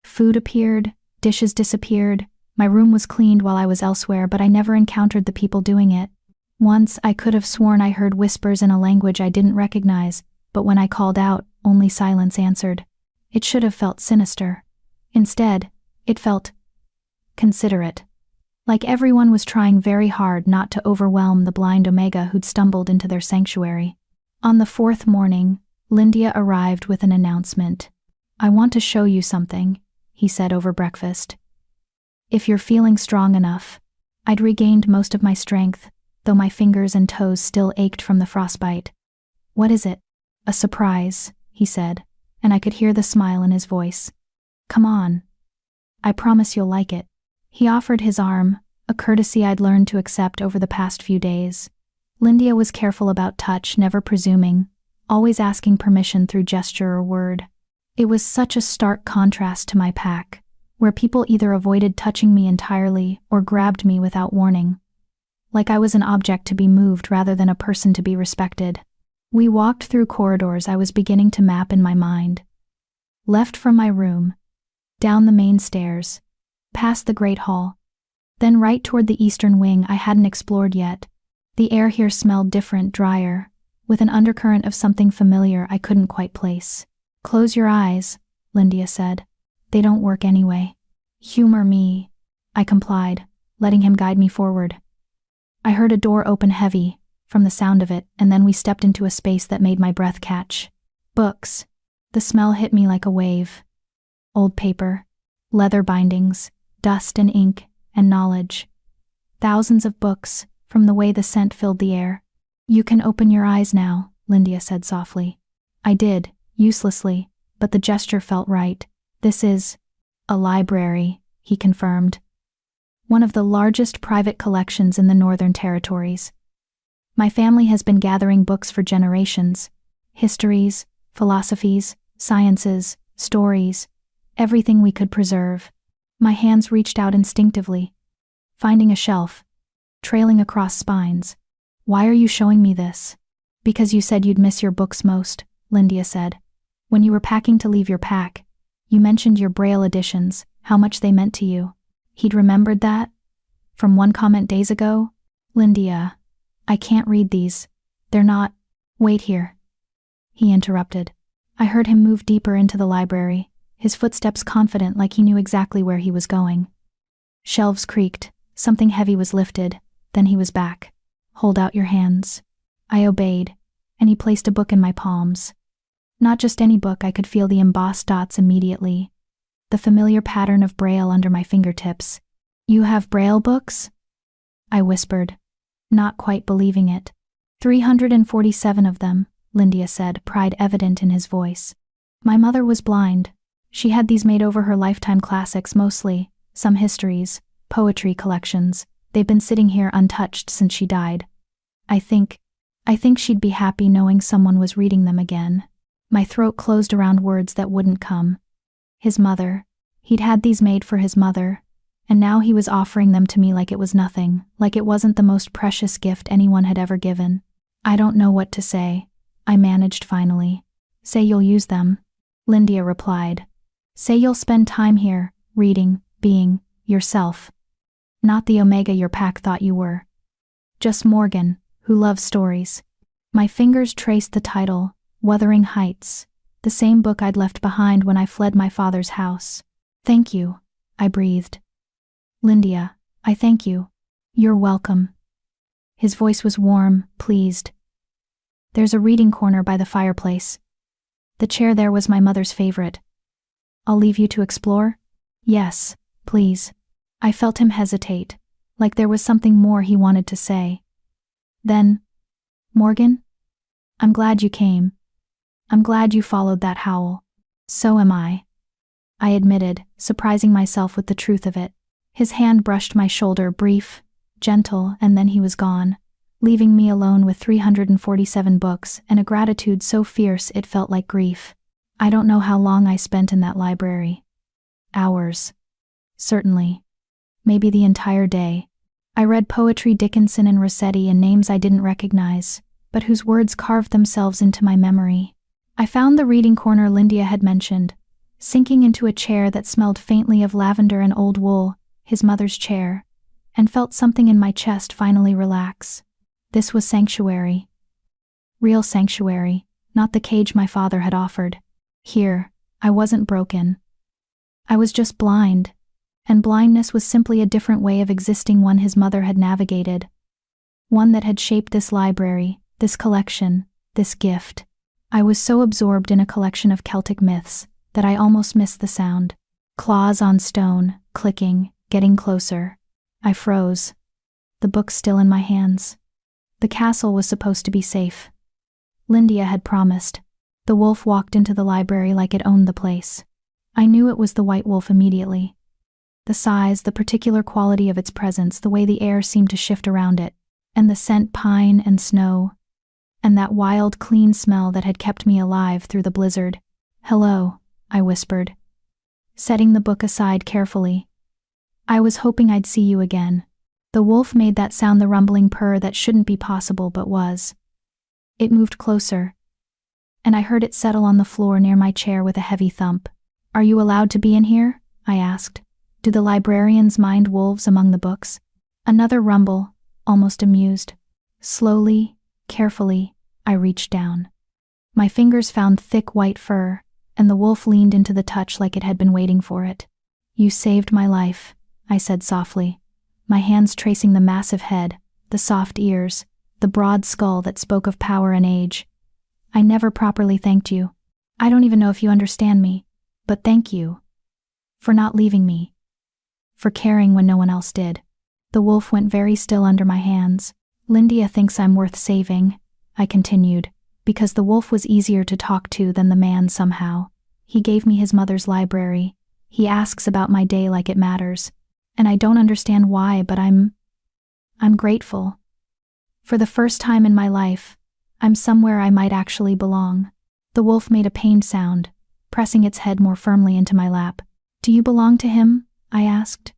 Speaker 1: Food appeared, dishes disappeared, my room was cleaned while I was elsewhere, but I never encountered the people doing it. Once, I could have sworn I heard whispers in a language I didn't recognize, but when I called out, only silence answered. It should have felt sinister. Instead, it felt considerate. Like everyone was trying very hard not to overwhelm the blind Omega who'd stumbled into their sanctuary. On the fourth morning, Lindia arrived with an announcement. "I want to show you something," he said over breakfast. "If you're feeling strong enough." I'd regained most of my strength, though my fingers and toes still ached from the frostbite. "What is it?" "A surprise," he said, and I could hear the smile in his voice. "Come on. I promise you'll like it." He offered his arm, a courtesy I'd learned to accept over the past few days. Lindia was careful about touch, never presuming, always asking permission through gesture or word. It was such a stark contrast to my pack, where people either avoided touching me entirely or grabbed me without warning. Like I was an object to be moved rather than a person to be respected. We walked through corridors I was beginning to map in my mind. Left from my room, down the main stairs, past the Great Hall, then right toward the eastern wing I hadn't explored yet. The air here smelled different, drier, with an undercurrent of something familiar I couldn't quite place. "Close your eyes," Lindia said. "They don't work anyway." "Humor me," I complied, letting him guide me forward. I heard a door open heavy, from the sound of it, and then we stepped into a space that made my breath catch. Books. The smell hit me like a wave. Old paper, leather bindings, dust and ink, and knowledge. Thousands of books, from the way the scent filled the air. "You can open your eyes now," Lindia said softly. I did, uselessly, but the gesture felt right. "This is a library," he confirmed. "One of the largest private collections in the Northern Territories. My family has been gathering books for generations. Histories, philosophies, sciences, stories, everything we could preserve." My hands reached out instinctively, finding a shelf, trailing across spines. "Why are you showing me this?" "Because you said you'd miss your books most," Lindia said. "When you were packing to leave your pack, you mentioned your Braille editions, how much they meant to you." He'd remembered that? From one comment days ago? "Lindia, I can't read these. They're not—" "Wait here," he interrupted. I heard him move deeper into the library, his footsteps confident like he knew exactly where he was going. Shelves creaked, something heavy was lifted, then he was back. "Hold out your hands." I obeyed, and he placed a book in my palms. Not just any book, I could feel the embossed dots immediately. The familiar pattern of Braille under my fingertips. "You have Braille books?" I whispered, not quite believing it. 347 of them, Lindia said, pride evident in his voice. "My mother was blind. She had these made over her lifetime, classics mostly, some histories, poetry collections. They've been sitting here untouched since she died. I think she'd be happy knowing someone was reading them again." My throat closed around words that wouldn't come. His mother. He'd had these made for his mother, and now he was offering them to me like it was nothing, like it wasn't the most precious gift anyone had ever given. "I don't know what to say," I managed finally. "Say you'll use them," Lindia replied. "Say you'll spend time here, reading, being yourself. Not the Omega your pack thought you were. Just Morgan, who loves stories." My fingers traced the title, Wuthering Heights, the same book I'd left behind when I fled my father's house. "Thank you," I breathed. "Lindia, I thank you. You're welcome." His voice was warm, pleased. "There's a reading corner by the fireplace. The chair there was my mother's favorite. I'll leave you to explore?" "Yes, please." I felt him hesitate, like there was something more he wanted to say. Then, "Morgan? I'm glad you came. I'm glad you followed that Howl." "So am I," I admitted, surprising myself with the truth of it. His hand brushed my shoulder, brief, gentle, and then he was gone, leaving me alone with 347 books and a gratitude so fierce it felt like grief. I don't know how long I spent in that library. Hours. Certainly. Maybe the entire day. I read poetry, Dickinson and Rossetti, and names I didn't recognize, but whose words carved themselves into my memory. I found the reading corner Lindia had mentioned, sinking into a chair that smelled faintly of lavender and old wool, his mother's chair, and felt something in my chest finally relax. This was sanctuary. Real sanctuary, not the cage my father had offered. Here, I wasn't broken. I was just blind, and blindness was simply a different way of existing, one his mother had navigated. One that had shaped this library, this collection, this gift. I was so absorbed in a collection of Celtic myths that I almost missed the sound. Claws on stone, clicking, getting closer. I froze. The book still in my hands. The castle was supposed to be safe. Lindia had promised. The wolf walked into the library like it owned the place. I knew it was the white wolf immediately. The size, the particular quality of its presence, the way the air seemed to shift around it, and the scent, pine and snow, and that wild, clean smell that had kept me alive through the blizzard. "Hello," I whispered, setting the book aside carefully. "I was hoping I'd see you again." The wolf made that sound, the rumbling purr that shouldn't be possible but was. It moved closer, and I heard it settle on the floor near my chair with a heavy thump. "Are you allowed to be in here?" I asked. "Do the librarians mind wolves among the books?" Another rumble, almost amused. Slowly, carefully, I reached down. My fingers found thick white fur, and the wolf leaned into the touch like it had been waiting for it. "You saved my life," I said softly, my hands tracing the massive head, the soft ears, the broad skull that spoke of power and age. "I never properly thanked you. I don't even know if you understand me, but thank you. For not leaving me. For caring when no one else did." The wolf went very still under my hands. "Lindia thinks I'm worth saving," I continued, because the wolf was easier to talk to than the man somehow. He gave me his mother's library. He asks about my day like it matters. And I don't understand why, but I'm grateful. For the first time in my life, I'm somewhere I might actually belong. The wolf made a pained sound, pressing its head more firmly into my lap. "Do you belong to him?" I asked.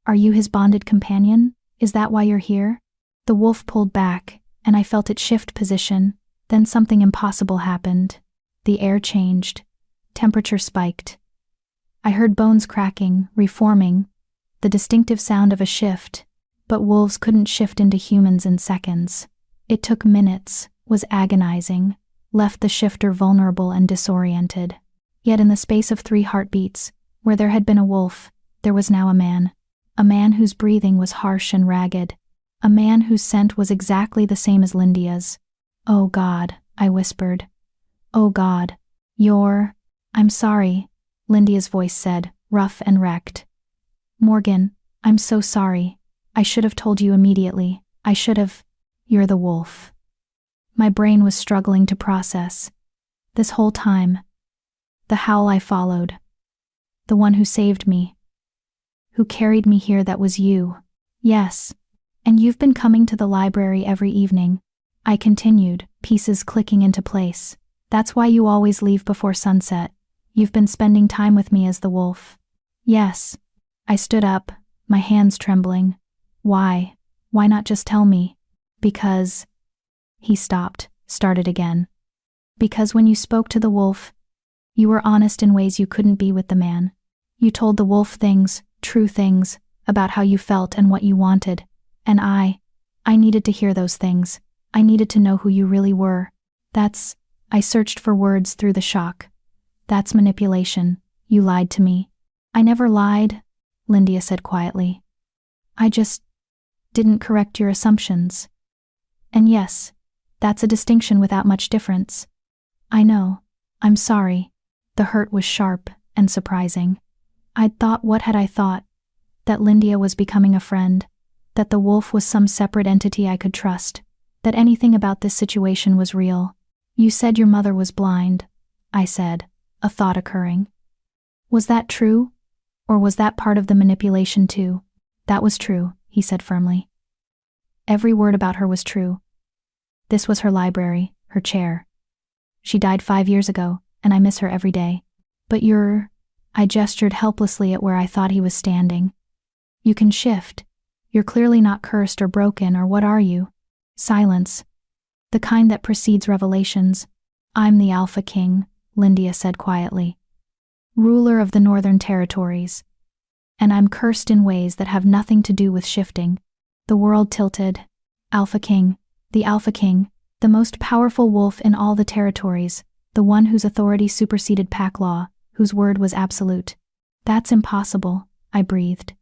Speaker 1: "Are you his bonded companion? Is that why you're here?" The wolf pulled back, and I felt it shift position. Then something impossible happened. The air changed. Temperature spiked. I heard bones cracking, reforming, the distinctive sound of a shift, but wolves couldn't shift into humans in seconds. It took minutes, was agonizing, left the shifter vulnerable and disoriented. Yet in the space of 3 heartbeats, where there had been a wolf, there was now a man whose breathing was harsh and ragged, a man whose scent was exactly the same as Lindia's. "Oh God," I whispered. "Oh God, I'm sorry," Lindia's voice said, rough and wrecked. "Morgan, I'm so sorry. I should have told you immediately. I should have. You're the wolf." My brain was struggling to process. This whole time, the howl I followed, the one who saved me, who carried me here, that was you. "Yes, and you've been coming to the library every evening," I continued, pieces clicking into place. "That's why you always leave before sunset. You've been spending time with me as the wolf." "Yes." I stood up, my hands trembling. Why not just tell me?" "Because..." He stopped, started again. "Because when you spoke to the wolf, you were honest in ways you couldn't be with the man. You told the wolf things, true things, about how you felt and what you wanted. And I needed to hear those things. I needed to know who you really were. I searched for words through the shock. "That's manipulation. You lied to me." "I never lied," Lindia said quietly. "I just didn't correct your assumptions. And yes, that's a distinction without much difference. I know. I'm sorry." The hurt was sharp and surprising. I'd thought, what had I thought? That Lindia was becoming a friend, that the wolf was some separate entity I could trust, that anything about this situation was real. "You said your mother was blind," I said, a thought occurring. "Was that true? Or was that part of the manipulation too?" "That was true," he said firmly. "Every word about her was true. This was her library, her chair. She died 5 years ago, and I miss her every day." "But you're..." I gestured helplessly at where I thought he was standing. You can shift. You're clearly not cursed or broken, or what are you? Silence. The kind that precedes revelations. I'm the Alpha King, Lyndia said quietly. Ruler of the Northern Territories. And I'm cursed in ways that have nothing to do with shifting. The world tilted. Alpha King, the most powerful wolf in all the territories, the one whose authority superseded pack law, whose word was absolute. That's impossible, I breathed.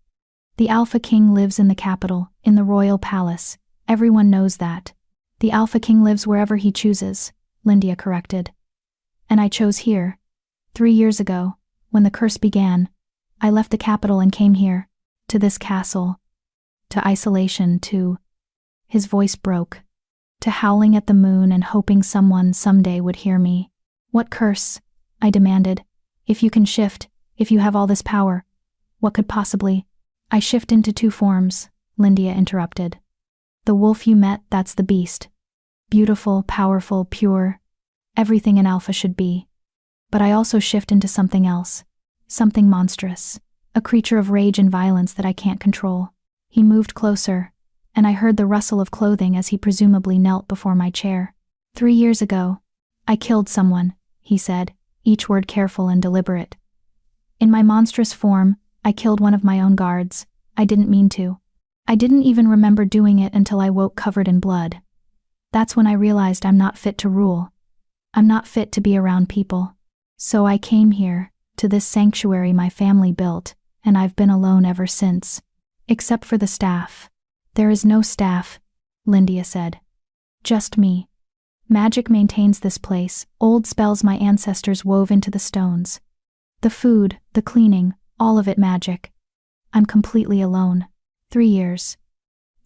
Speaker 1: The Alpha King lives in the capital, in the royal palace. Everyone knows that. The Alpha King lives wherever he chooses, Lyndia corrected. And I chose here. 3 years ago, when the curse began, I left the capital and came here, to this castle, to isolation, to... His voice broke. To howling at the moon and hoping someone someday would hear me. What curse? I demanded. If you can shift, if you have all this power, what could possibly... I shift into 2 forms, Lyndia interrupted. The wolf you met, that's the beast. Beautiful, powerful, pure. Everything an alpha should be. But I also shift into something else. Something monstrous. A creature of rage and violence that I can't control. He moved closer, and I heard the rustle of clothing as he presumably knelt before my chair. 3 years ago, I killed someone, he said, each word careful and deliberate. In my monstrous form, I killed one of my own guards. I didn't mean to. I didn't even remember doing it until I woke covered in blood. That's when I realized I'm not fit to rule. I'm not fit to be around people. So I came here, to this sanctuary my family built, and I've been alone ever since. Except for the staff. There is no staff, Lyndia said. Just me. Magic maintains this place, old spells my ancestors wove into the stones. The food, the cleaning, all of it magic. I'm completely alone. 3 years.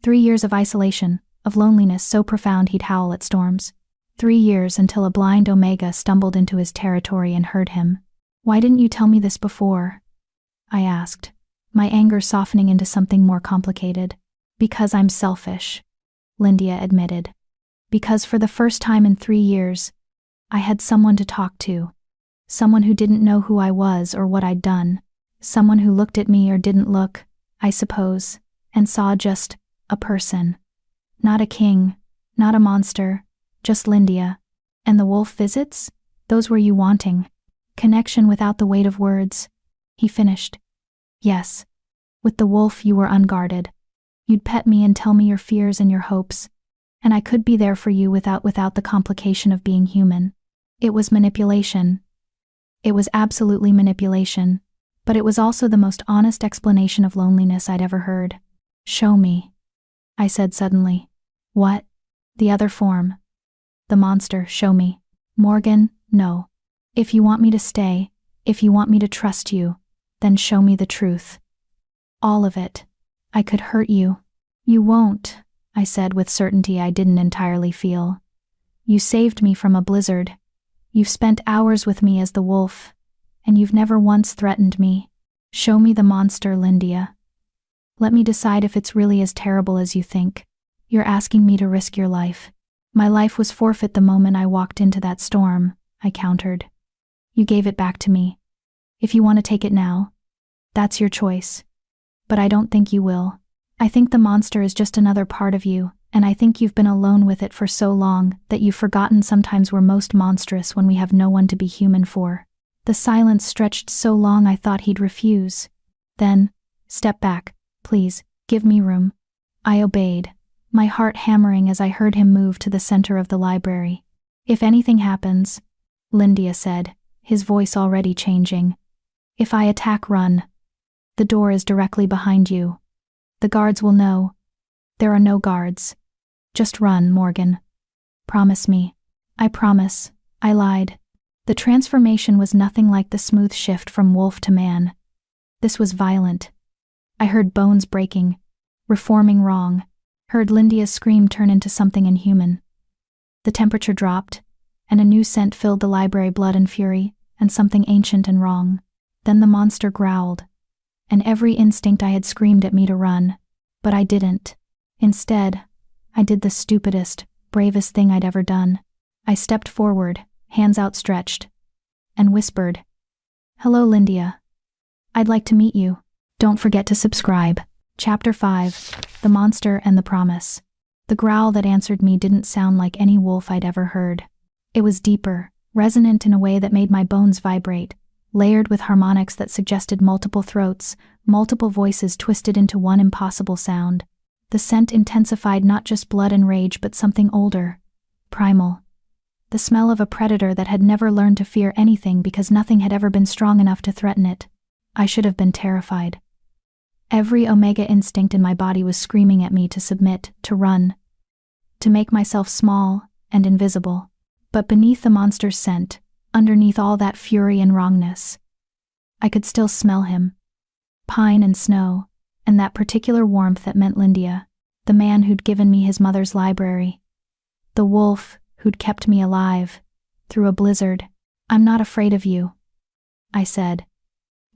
Speaker 1: 3 years of isolation, of loneliness so profound he'd howl at storms. 3 years until a blind Omega stumbled into his territory and heard him. Why didn't you tell me this before? I asked, my anger softening into something more complicated. Because I'm selfish, Lyndia admitted. Because for the first time in 3 years, I had someone to talk to. Someone who didn't know who I was or what I'd done. Someone who looked at me or didn't look, I suppose, and saw just a person. Not a king, not a monster, just Lyndia. And the wolf visits? Those were you wanting. Connection without the weight of words. He finished. Yes. With the wolf you were unguarded. You'd pet me and tell me your fears and your hopes. And I could be there for you without the complication of being human. It was manipulation. It was absolutely manipulation. But it was also the most honest explanation of loneliness I'd ever heard. Show me, I said suddenly. What? The other form. The monster, show me. Morgan, no. If you want me to stay, if you want me to trust you, then show me the truth. All of it. I could hurt you. You won't, I said with certainty I didn't entirely feel. You saved me from a blizzard. You've spent hours with me as the wolf, and you've never once threatened me. Show me the monster, Lyndia. Let me decide if it's really as terrible as you think. You're asking me to risk your life. My life was forfeit the moment I walked into that storm, I countered. You gave it back to me. If you want to take it now, that's your choice. But I don't think you will. I think the monster is just another part of you, and I think you've been alone with it for so long that you've forgotten sometimes we're most monstrous when we have no one to be human for. The silence stretched so long I thought he'd refuse. Then, step back, please, give me room. I obeyed, my heart hammering as I heard him move to the center of the library. If anything happens, Lyndia said, his voice already changing. If I attack, run. The door is directly behind you. The guards will know. There are no guards. Just run, Morgan. Promise me. I promise. I lied. The transformation was nothing like the smooth shift from wolf to man. This was violent. I heard bones breaking, reforming wrong, heard Lyndia's scream turn into something inhuman. The temperature dropped, and a new scent filled the library, blood and fury, and something ancient and wrong. Then the monster growled, and every instinct I had screamed at me to run, but I didn't. Instead, I did the stupidest, bravest thing I'd ever done. I stepped forward, hands outstretched, and whispered, "Hello, Lyndia. I'd like to meet you. Don't forget to subscribe. Chapter 5. The Monster and the Promise. The growl that answered me didn't sound like any wolf I'd ever heard. It was deeper, resonant in a way that made my bones vibrate, layered with harmonics that suggested multiple throats, multiple voices twisted into one impossible sound. The scent intensified not just blood and rage but something older, primal. The smell of a predator that had never learned to fear anything because nothing had ever been strong enough to threaten it. I should have been terrified. Every omega instinct in my body was screaming at me to submit, to run, to make myself small and invisible. But beneath the monster's scent, underneath all that fury and wrongness, I could still smell him. Pine and snow, and that particular warmth that meant Lindia, the man who'd given me his mother's library. The wolf who'd kept me alive through a blizzard. "I'm not afraid of you," I said.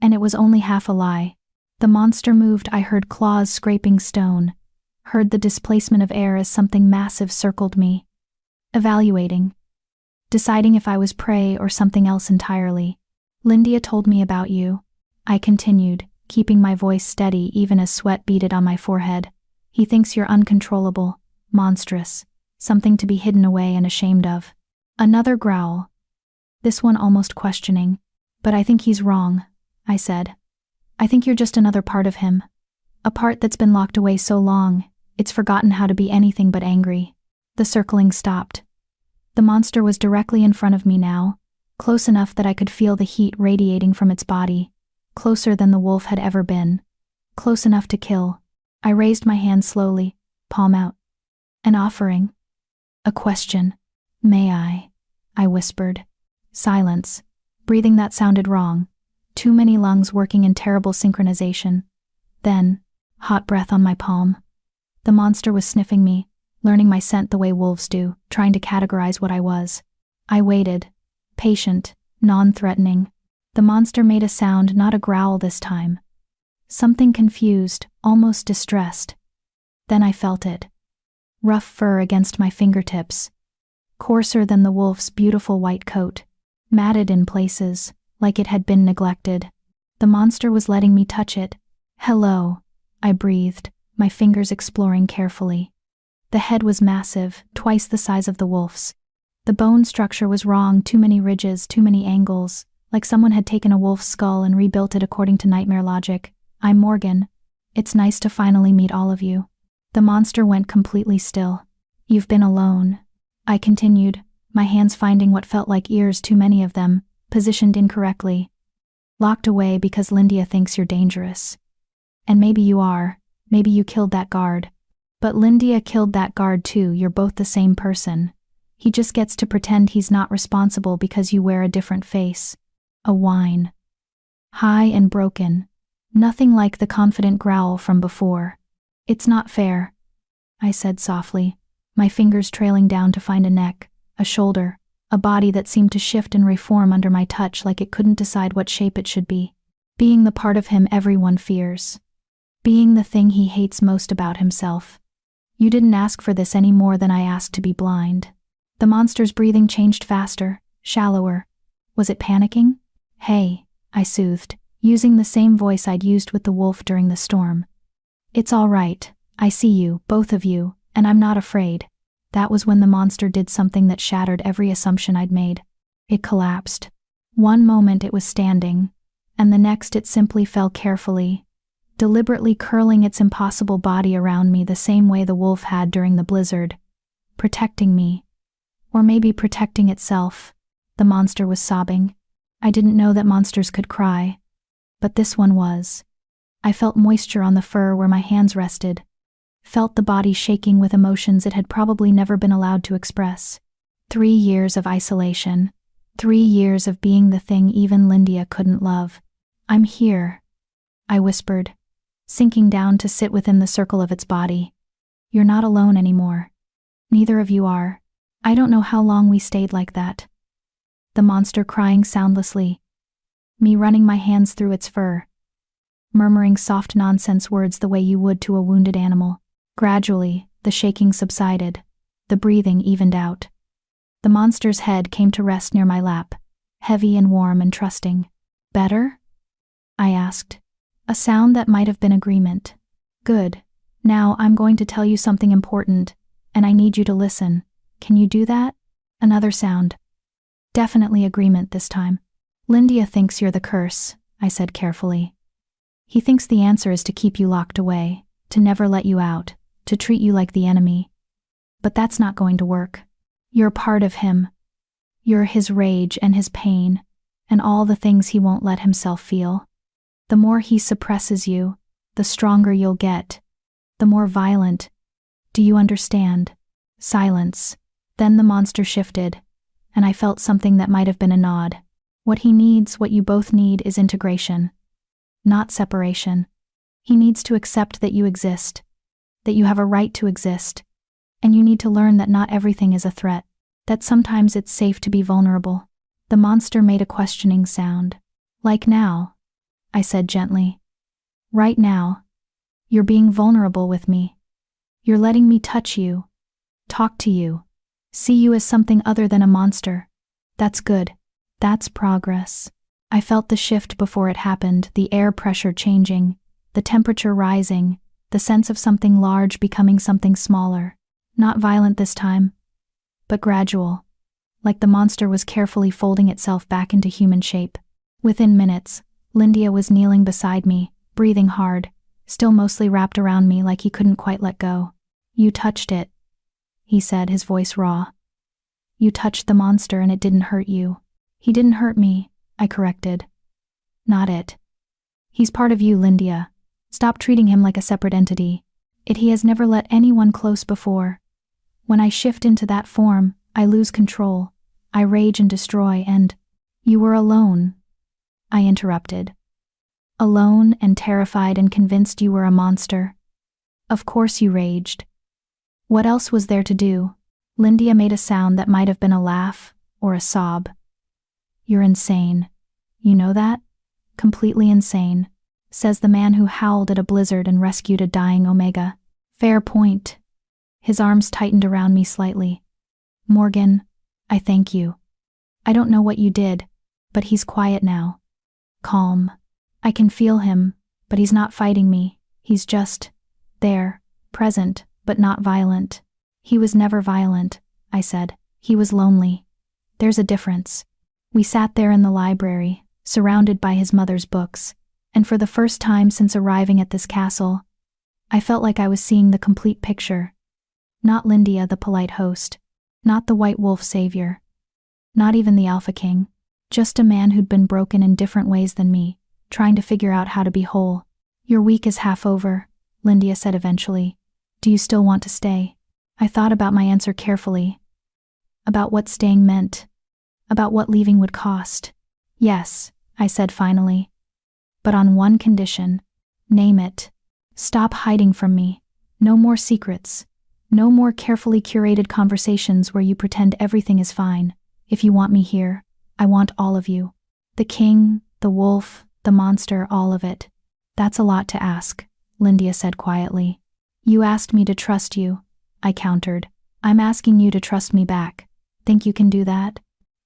Speaker 1: And it was only half a lie. The monster moved. I heard claws scraping stone, heard the displacement of air as something massive circled me, evaluating, deciding if I was prey or something else entirely. "Lindia told me about you," I continued, keeping my voice steady even as sweat beaded on my forehead. "He thinks you're uncontrollable, monstrous, something to be hidden away and ashamed of." Another growl, this one almost questioning. "But I think he's wrong," I said. "I think you're just another part of him. A part that's been locked away so long, it's forgotten how to be anything but angry." The circling stopped. The monster was directly in front of me now, close enough that I could feel the heat radiating from its body, closer than the wolf had ever been, close enough to kill. I raised my hand slowly, palm out. "An offering. A question. May I?" I whispered. Silence. Breathing that sounded wrong. Too many lungs working in terrible synchronization. Then, hot breath on my palm. The monster was sniffing me, learning my scent the way wolves do, trying to categorize what I was. I waited, patient, non-threatening. The monster made a sound, not a growl this time. Something confused, almost distressed. Then I felt it. Rough fur against my fingertips. Coarser than the wolf's beautiful white coat. Matted in places, like it had been neglected. The monster was letting me touch it. "Hello," I breathed, my fingers exploring carefully. The head was massive, twice the size of the wolf's. The bone structure was wrong, too many ridges, too many angles, like someone had taken a wolf's skull and rebuilt it according to nightmare logic. "I'm Morgan. It's nice to finally meet all of you." The monster went completely still. "You've been alone," I continued, my hands finding what felt like ears, too many of them, positioned incorrectly. "Locked away because Lindia thinks you're dangerous. And maybe you are, maybe you killed that guard. But Lindia killed that guard too, you're both the same person. He just gets to pretend he's not responsible because you wear a different face." A whine. High and broken. Nothing like the confident growl from before. "It's not fair," I said softly, my fingers trailing down to find a neck, a shoulder, a body that seemed to shift and reform under my touch like it couldn't decide what shape it should be. Being the part of him everyone fears. Being the thing he hates most about himself. "You didn't ask for this any more than I asked to be blind." The monster's breathing changed faster, shallower. Was it panicking? "Hey," I soothed, using the same voice I'd used with the wolf during the storm. "It's all right. I see you, both of you, and I'm not afraid." That was when the monster did something that shattered every assumption I'd made. It collapsed. One moment it was standing, and the next it simply fell carefully, deliberately curling its impossible body around me the same way the wolf had during the blizzard. Protecting me. Or maybe protecting itself. The monster was sobbing. I didn't know that monsters could cry. But this one was. I felt moisture on the fur where my hands rested. Felt the body shaking with emotions it had probably never been allowed to express. 3 years of isolation. 3 years of being the thing even Lindia couldn't love. "I'm here," I whispered, sinking down to sit within the circle of its body. "You're not alone anymore. Neither of you are. I don't know how long we stayed like that." The monster crying soundlessly. Me running my hands through its fur. Murmuring soft nonsense words the way you would to a wounded animal. Gradually, the shaking subsided. The breathing evened out. The monster's head came to rest near my lap, heavy and warm and trusting. "Better?" I asked. A sound that might have been agreement. Good. Now I'm going to tell you something important, and I need you to listen. Can you do that? Another sound. Definitely agreement this time. Lindia thinks you're the curse, I said carefully. He thinks the answer is to keep you locked away, to never let you out, to treat you like the enemy. But that's not going to work. You're part of him. You're his rage and his pain, and all the things he won't let himself feel. The more he suppresses you, the stronger you'll get, the more violent. Do you understand? Silence. Then the monster shifted, and I felt something that might have been a nod. What he needs, what you both need, is integration, not separation. He needs to accept that you exist, that you have a right to exist, and you need to learn that not everything is a threat, that sometimes it's safe to be vulnerable. The monster made a questioning sound. Like now, I said gently. Right now. You're being vulnerable with me. You're letting me touch you, talk to you, see you as something other than a monster. That's good. That's progress. I felt the shift before it happened, the air pressure changing, the temperature rising, the sense of something large becoming something smaller. Not violent this time, but gradual, like the monster was carefully folding itself back into human shape. Within minutes, Lindia was kneeling beside me, breathing hard, still mostly wrapped around me like he couldn't quite let go. You touched it, he said, his voice raw. You touched the monster and it didn't hurt you. He didn't hurt me, I corrected. Not it. He's part of you, Lindia. Stop treating him like a separate entity. He has never let anyone close before. When I shift into that form, I lose control. I rage and destroy, and you were alone, I interrupted. Alone and terrified and convinced you were a monster. Of course you raged. What else was there to do? Lindia made a sound that might have been a laugh or a sob. You're insane. You know that? Completely insane, says the man who howled at a blizzard and rescued a dying Omega. Fair point. His arms tightened around me slightly. Morgan, I thank you. I don't know what you did, but he's quiet now. Calm. I can feel him, but he's not fighting me. He's just there, present, but not violent. He was never violent, I said. He was lonely. There's a difference. We sat there in the library, surrounded by his mother's books, and for the first time since arriving at this castle, I felt like I was seeing the complete picture. Not Lindia, the polite host, not the white wolf savior, not even the Alpha King, just a man who'd been broken in different ways than me, trying to figure out how to be whole. Your week is half over, Lindia said eventually. Do you still want to stay? I thought about my answer carefully, about what staying meant, about what leaving would cost. Yes, I said finally, but on one condition. Name it. Stop hiding from me. No more secrets. No more carefully curated conversations where you pretend everything is fine. If you want me here, I want all of you. The king, the wolf, the monster, all of it. That's a lot to ask, Lindia said quietly. You asked me to trust you, I countered. I'm asking you to trust me back. Think you can do that?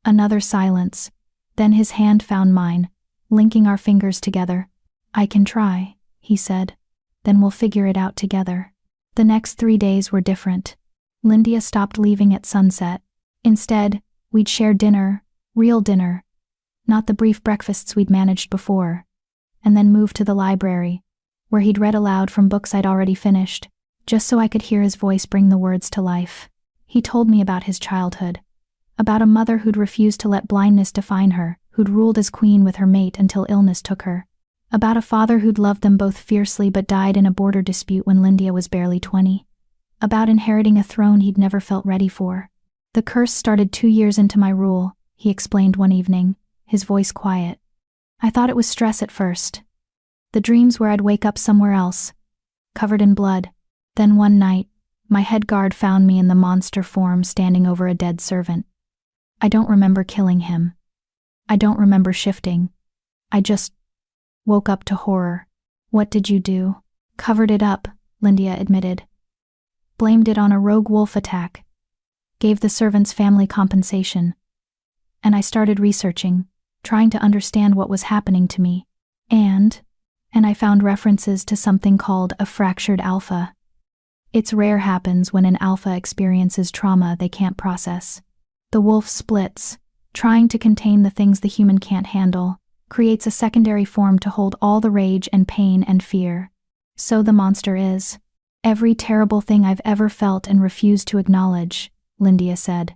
Speaker 1: Another silence. Then his hand found mine, linking our fingers together. I can try, he said. Then we'll figure it out together. The next 3 days were different. Lindia stopped leaving at sunset. Instead, we'd share dinner, real dinner, not the brief breakfasts we'd managed before, and then move to the library, where he'd read aloud from books I'd already finished, just so I could hear his voice bring the words to life. He told me about his childhood, about a mother who'd refused to let blindness define her, who'd ruled as queen with her mate until illness took her, about a father who'd loved them both fiercely but died in a border dispute when Lindia was barely 20, about inheriting a throne he'd never felt ready for. The curse started 2 years into my rule, he explained one evening, his voice quiet. I thought it was stress at first. The dreams where I'd wake up somewhere else, covered in blood. Then one night, my head guard found me in the monster form standing over a dead servant. I don't remember killing him. I don't remember shifting. I just woke up to horror. What did you do? Covered it up, Lindia admitted. Blamed it on a rogue wolf attack. Gave the servant's family compensation. And I started researching, trying to understand what was happening to me. And I found references to something called a fractured alpha. It's rare happens when an alpha experiences trauma they can't process. The wolf splits, trying to contain the things the human can't handle, creates a secondary form to hold all the rage and pain and fear. So the monster is every terrible thing I've ever felt and refused to acknowledge, Cynthia said.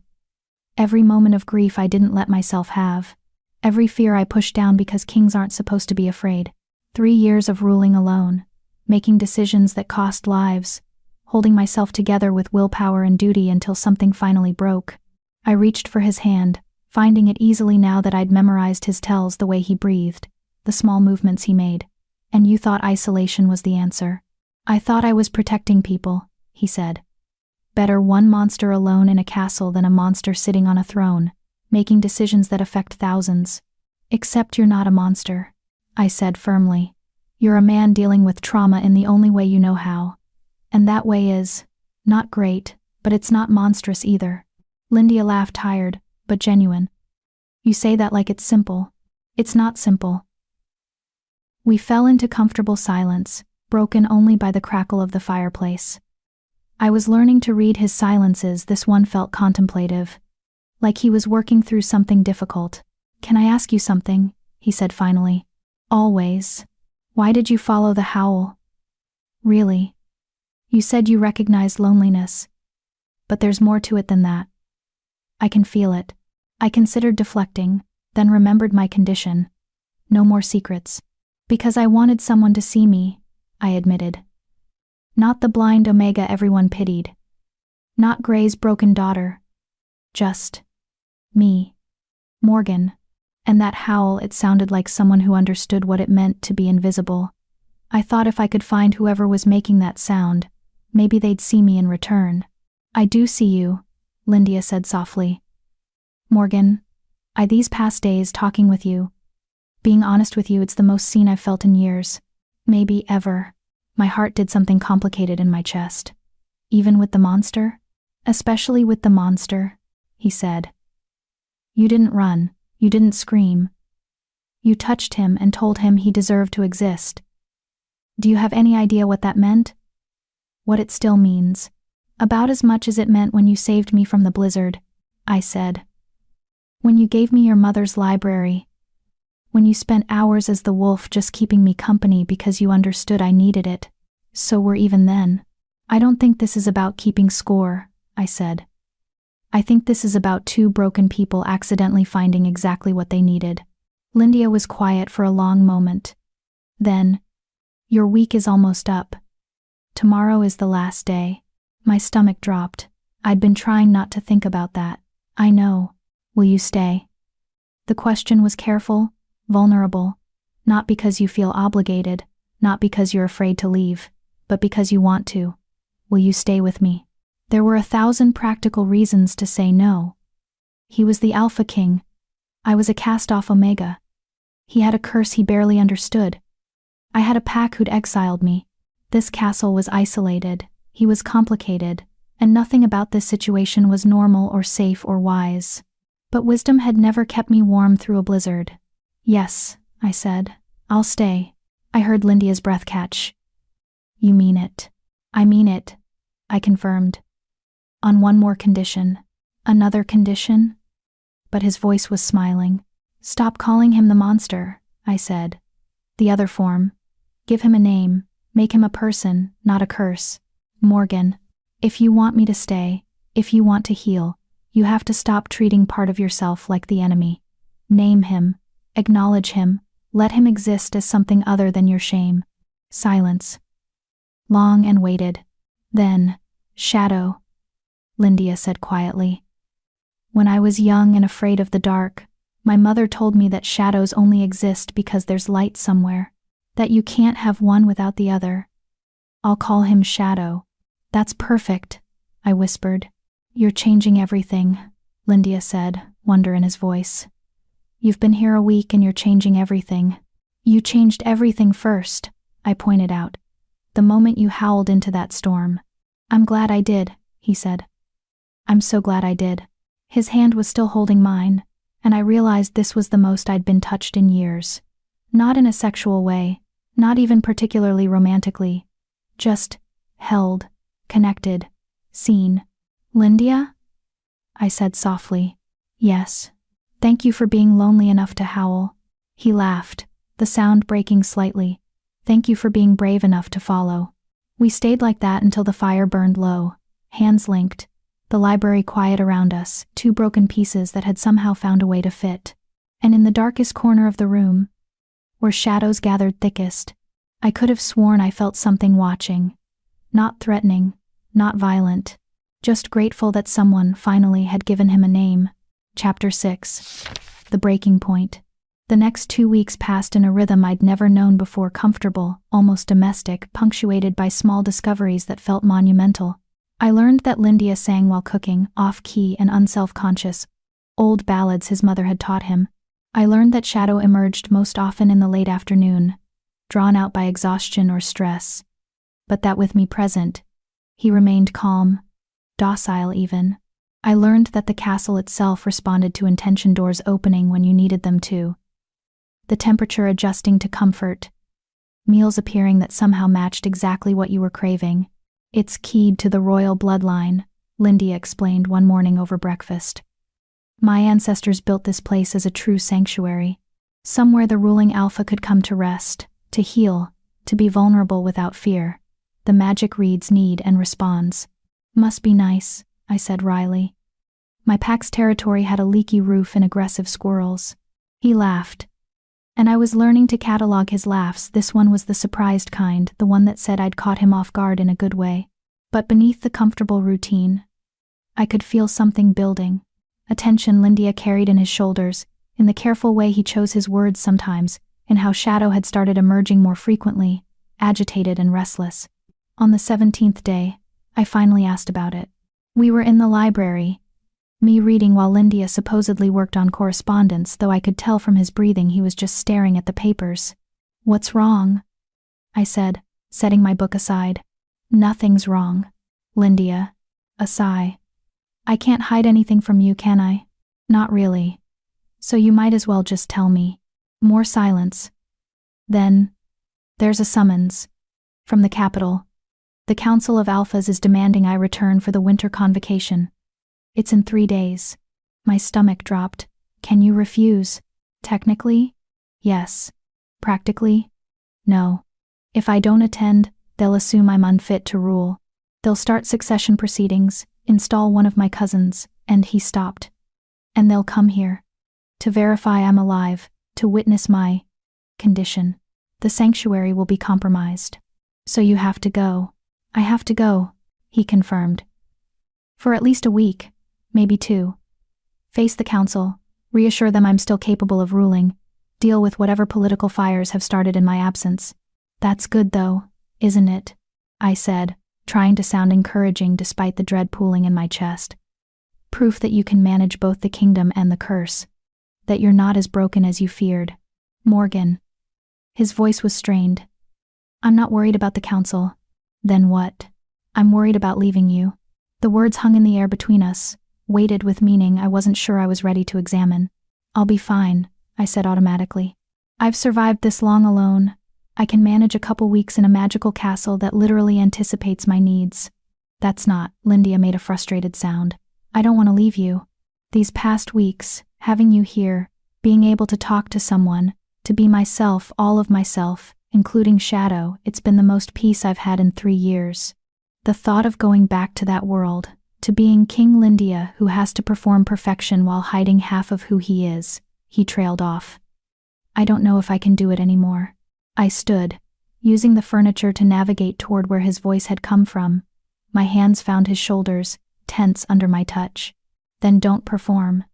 Speaker 1: Every moment of grief I didn't let myself have. Every fear I pushed down because kings aren't supposed to be afraid. 3 years of ruling alone, making decisions that cost lives, holding myself together with willpower and duty until something finally broke. I reached for his hand, finding it easily now that I'd memorized his tells, the way he breathed, the small movements he made. And you thought isolation was the answer. I thought I was protecting people, he said. Better one monster alone in a castle than a monster sitting on a throne, making decisions that affect thousands. Except you're not a monster, I said firmly. You're a man dealing with trauma in the only way you know how. And that way is not great, but it's not monstrous either. Cynthia laughed, tired, but genuine. You say that like it's simple. It's not simple. We fell into comfortable silence, broken only by the crackle of the fireplace. I was learning to read his silences. This one felt contemplative, like he was working through something difficult. Can I ask you something? He said finally. Always. Why did you follow the howl? Really? You said you recognized loneliness. But there's more to it than that. I can feel it. I considered deflecting, then remembered my condition. No more secrets. Because I wanted someone to see me, I admitted. Not the blind Omega everyone pitied. Not Gray's broken daughter. Just me. Morgan. And that howl, it sounded like someone who understood what it meant to be invisible. I thought if I could find whoever was making that sound, maybe they'd see me in return. I do see you, Cynthia said softly. Morgan, these past days talking with you, being honest with you, it's the most seen I've felt in years. Maybe ever. My heart did something complicated in my chest. Even with the monster? Especially with the monster, he said. You didn't run. You didn't scream. You touched him and told him he deserved to exist. Do you have any idea what that meant? What it still means. About as much as it meant when you saved me from the blizzard, I said. When you gave me your mother's library. When you spent hours as the wolf just keeping me company because you understood I needed it. So we're even then. I don't think this is about keeping score, I said. I think this is about two broken people accidentally finding exactly what they needed. Cynthia was quiet for a long moment. Then, your week is almost up. Tomorrow is the last day. My stomach dropped. I'd been trying not to think about that. I know. Will you stay? The question was careful, vulnerable. Not because you feel obligated, not because you're afraid to leave, but because you want to. Will you stay with me? There were 1,000 practical reasons to say no. He was the Alpha King. I was a cast-off Omega. He had a curse he barely understood. I had a pack who'd exiled me. This castle was isolated, he was complicated, and nothing about this situation was normal or safe or wise. But wisdom had never kept me warm through a blizzard. Yes, I said, I'll stay. I heard Cynthia's breath catch. You mean it? I mean it, I confirmed. On one more condition. Another condition? But his voice was smiling. Stop calling him the monster, I said. The other form. Give him a name. Make him a person, not a curse. Morgan, if you want me to stay, if you want to heal, you have to stop treating part of yourself like the enemy. Name him. Acknowledge him. Let him exist as something other than your shame. Silence. Long and waited. Then, shadow. Cynthia said quietly. When I was young and afraid of the dark, my mother told me that shadows only exist because there's light somewhere, that you can't have one without the other. I'll call him Shadow. That's perfect, I whispered. You're changing everything, Cynthia said, wonder in his voice. You've been here a week and you're changing everything. You changed everything first, I pointed out. The moment you howled into that storm. I'm glad I did, he said. I'm so glad I did. His hand was still holding mine, and I realized this was the most I'd been touched in years. Not in a sexual way, not even particularly romantically. Just held, connected, seen. Lindia? I said softly. Yes. Thank you for being lonely enough to howl. He laughed, the sound breaking slightly. Thank you for being brave enough to follow. We stayed like that until the fire burned low, hands linked, the library quiet around us, two broken pieces that had somehow found a way to fit. And in the darkest corner of the room, where shadows gathered thickest, I could have sworn I felt something watching. Not threatening, not violent, just grateful that someone, finally, had given him a name. Chapter 6. The Breaking Point. The next 2 weeks passed in a rhythm I'd never known before, comfortable, almost domestic, punctuated by small discoveries that felt monumental. I learned that Lindia sang while cooking, off-key and unself-conscious, old ballads his mother had taught him. I learned that Shadow emerged most often in the late afternoon, drawn out by exhaustion or stress. But that with me present, he remained calm, docile even. I learned that the castle itself responded to intention doors opening when you needed them to. The temperature adjusting to comfort. Meals appearing that somehow matched exactly what you were craving. It's keyed to the royal bloodline, Lindia explained one morning over breakfast. My ancestors built this place as a true sanctuary. Somewhere the ruling alpha could come to rest, to heal, to be vulnerable without fear. The magic reads need and responds. Must be nice, I said wryly. My pack's territory had a leaky roof and aggressive squirrels. He laughed. And I was learning to catalog his laughs. This one was the surprised kind, the one that said I'd caught him off guard in a good way. But beneath the comfortable routine, I could feel something building. A tension Lindia carried in his shoulders, in the careful way he chose his words sometimes, in how Shadow had started emerging more frequently, agitated and restless. On the 17th day, I finally asked about it. We were in the library, me reading while Lindia supposedly worked on correspondence, though I could tell from his breathing he was just staring at the papers. What's wrong? I said, setting my book aside. Nothing's wrong. Lindia. A sigh. I can't hide anything from you, can I? Not really. So you might as well just tell me. More silence. Then, there's a summons. From the capital. The Council of Alphas is demanding I return for the winter convocation. It's in 3 days. My stomach dropped. Can you refuse? Technically? Yes. Practically? No. If I don't attend, they'll assume I'm unfit to rule. They'll start succession proceedings, install one of my cousins, and he stopped. And they'll come here. To verify I'm alive, to witness my condition. The sanctuary will be compromised. So you have to go. I have to go, he confirmed. For at least a week. Maybe 2. Face the council, reassure them I'm still capable of ruling, deal with whatever political fires have started in my absence. That's good though, isn't it? I said, trying to sound encouraging despite the dread pooling in my chest. Proof that you can manage both the kingdom and the curse. That you're not as broken as you feared. Morgan. His voice was strained. I'm not worried about the council. Then what? I'm worried about leaving you. The words hung in the air between us, weighted with meaning I wasn't sure I was ready to examine. I'll be fine, I said automatically. I've survived this long alone. I can manage a couple weeks in a magical castle that literally anticipates my needs. That's not, Lindia made a frustrated sound. I don't want to leave you. These past weeks, having you here, being able to talk to someone, to be myself, all of myself, including Shadow, it's been the most peace I've had in 3 years. The thought of going back to that world, to being King Lindia who has to perform perfection while hiding half of who he is, he trailed off. I don't know if I can do it anymore. I stood, using the furniture to navigate toward where his voice had come from. My hands found his shoulders, tense under my touch. Then don't perform.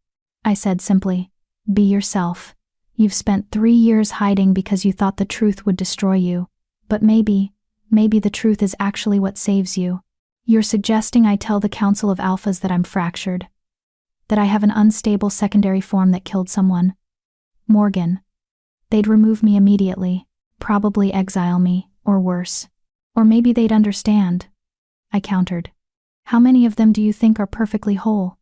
Speaker 1: I said simply, be yourself. You've spent 3 years hiding because you thought the truth would destroy you. But maybe the truth is actually what saves you. You're suggesting I tell the Council of Alphas that I'm fractured. That I have an unstable secondary form that killed someone. Morgan. They'd remove me immediately, probably exile me, or worse. Or maybe they'd understand. I countered. How many of them do you think are perfectly whole?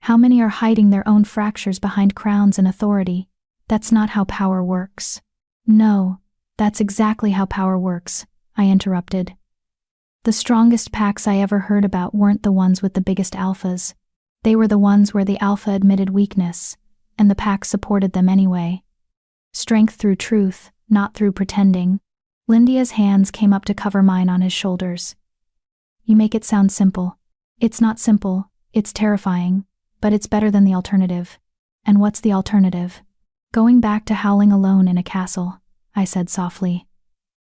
Speaker 1: How many are hiding their own fractures behind crowns and authority? That's not how power works. No, that's exactly how power works, I interrupted. The strongest packs I ever heard about weren't the ones with the biggest alphas. They were the ones where the alpha admitted weakness, and the pack supported them anyway. Strength through truth, not through pretending. Lindia's hands came up to cover mine on his shoulders. You make it sound simple. It's not simple, it's terrifying, but it's better than the alternative. And what's the alternative? Going back to howling alone in a castle, I said softly.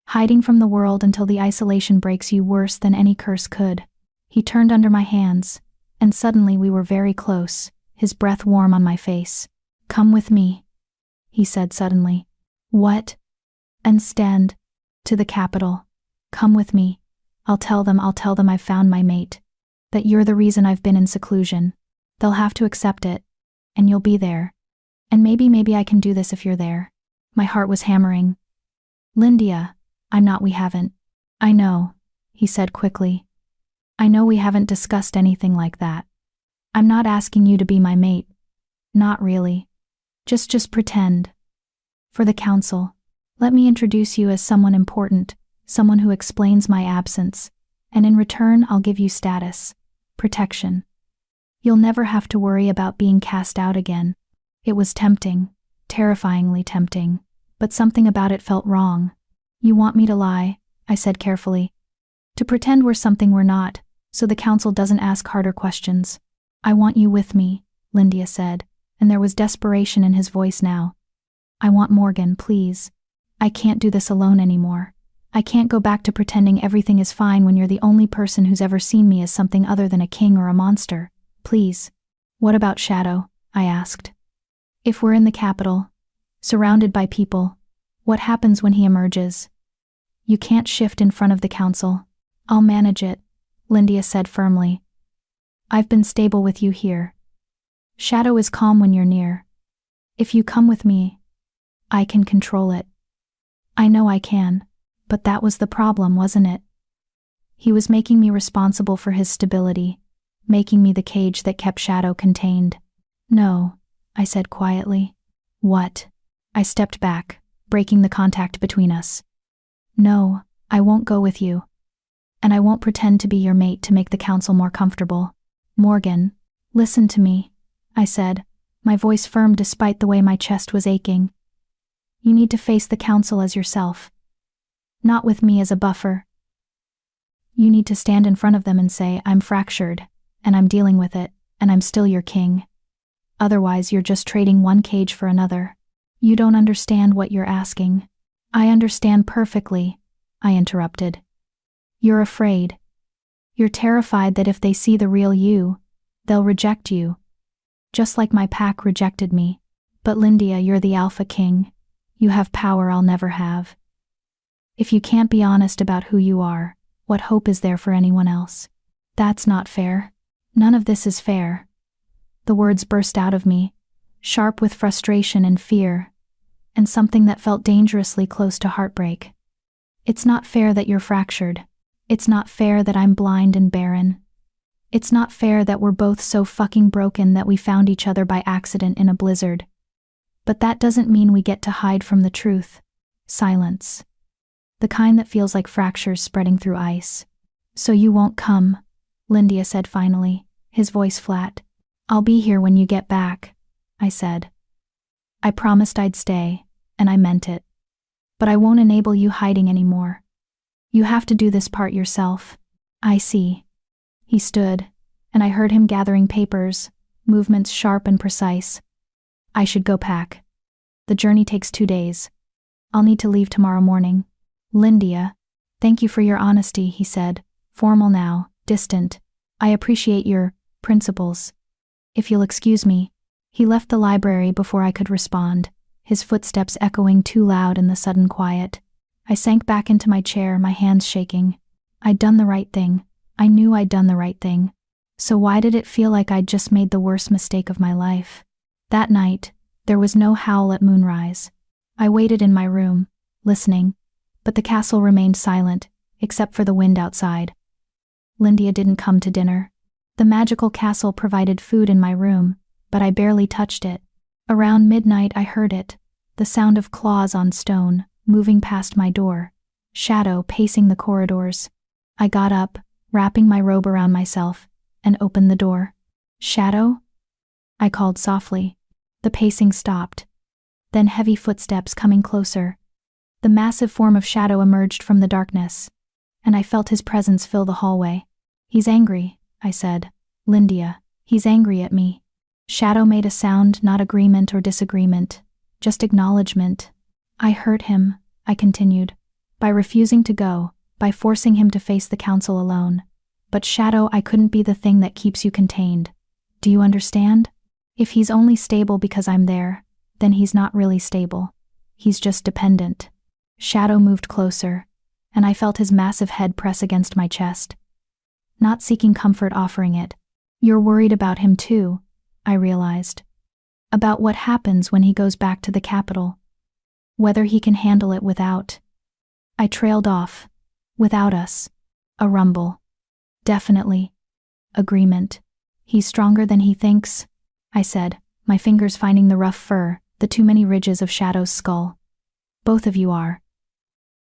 Speaker 1: Hiding from the world until the isolation breaks you worse than any curse could. He turned under my hands, and suddenly we were very close, his breath warm on my face. Come with me, he said suddenly. What? And stand. To the capital. Come with me. I'll tell them I've found my mate. That you're the reason I've been in seclusion. They'll have to accept it. And you'll be there. And maybe I can do this if you're there. My heart was hammering. Lindia, we haven't. I know, he said quickly. I know we haven't discussed anything like that. I'm not asking you to be my mate. Not really. Just pretend. For the council, let me introduce you as someone important, someone who explains my absence, and in return I'll give you status, protection. You'll never have to worry about being cast out again. It was tempting, terrifyingly tempting, but something about it felt wrong. You want me to lie, I said carefully. To pretend we're something we're not, so the council doesn't ask harder questions. I want you with me, Lindia said, and there was desperation in his voice now. I want Morgan, please. I can't do this alone anymore. I can't go back to pretending everything is fine when you're the only person who's ever seen me as something other than a king or a monster. Please. What about Shadow? I asked. If we're in the capital, surrounded by people, what happens when he emerges? You can't shift in front of the council. I'll manage it, Lindia said firmly. I've been stable with you here. Shadow is calm when you're near. If you come with me, I can control it. I know I can, but that was the problem, wasn't it? He was making me responsible for his stability, making me the cage that kept Shadow contained. No, I said quietly. What? I stepped back, breaking the contact between us. No, I won't go with you. And I won't pretend to be your mate to make the council more comfortable. Morgan, listen to me, I said, my voice firm despite the way my chest was aching. You need to face the council as yourself. Not with me as a buffer. You need to stand in front of them and say, I'm fractured, and I'm dealing with it, and I'm still your king. Otherwise, you're just trading one cage for another. You don't understand what you're asking. I understand perfectly, I interrupted. You're afraid. You're terrified that if they see the real you, they'll reject you. Just like my pack rejected me. But Lindia, you're the Alpha King. You have power I'll never have. If you can't be honest about who you are, what hope is there for anyone else? That's not fair. None of this is fair. The words burst out of me, sharp with frustration and fear, and something that felt dangerously close to heartbreak. It's not fair that you're fractured. It's not fair that I'm blind and barren. It's not fair that we're both so fucking broken that we found each other by accident in a blizzard. But that doesn't mean we get to hide from the truth. Silence. The kind that feels like fractures spreading through ice. So you won't come, Lindia said finally, his voice flat. I'll be here when you get back, I said. I promised I'd stay, and I meant it. But I won't enable you hiding anymore. You have to do this part yourself. I see. He stood, and I heard him gathering papers, movements sharp and precise. I should go pack. The journey takes 2 days. I'll need to leave tomorrow morning. Lindia, thank you for your honesty, he said, formal now, distant. I appreciate your principles. If you'll excuse me. He left the library before I could respond, his footsteps echoing too loud in the sudden quiet. I sank back into my chair, my hands shaking. I'd done the right thing. I knew I'd done the right thing. So why did it feel like I'd just made the worst mistake of my life? That night, there was no howl at moonrise. I waited in my room, listening, but the castle remained silent, except for the wind outside. Lindia didn't come to dinner. The magical castle provided food in my room, but I barely touched it. Around midnight I heard it, the sound of claws on stone, moving past my door, shadow pacing the corridors. I got up, wrapping my robe around myself, and opened the door. Shadow? I called softly. The pacing stopped. Then heavy footsteps coming closer. The massive form of Shadow emerged from the darkness, and I felt his presence fill the hallway. He's angry, I said. Lindia, he's angry at me. Shadow made a sound, not agreement or disagreement, just acknowledgement. I hurt him, I continued, by refusing to go, by forcing him to face the council alone. But Shadow, I couldn't be the thing that keeps you contained. Do you understand? If he's only stable because I'm there, then he's not really stable. He's just dependent. Shadow moved closer, and I felt his massive head press against my chest. Not seeking comfort, offering it. You're worried about him too, I realized. About what happens when he goes back to the capital. Whether he can handle it without. I trailed off. Without us. A rumble. Definitely. Agreement. He's stronger than he thinks, I said, my fingers finding the rough fur, the too many ridges of Shadow's skull. Both of you are.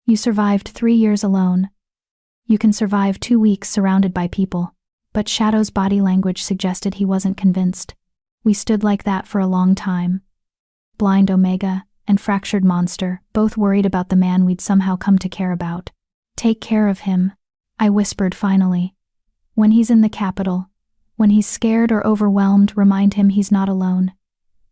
Speaker 1: You survived 3 years alone. You can survive 2 weeks surrounded by people. But Shadow's body language suggested he wasn't convinced. We stood like that for a long time. Blind Omega and fractured Monster, both worried about the man we'd somehow come to care about. Take care of him, I whispered finally. When he's in the capital, when he's scared or overwhelmed, remind him he's not alone.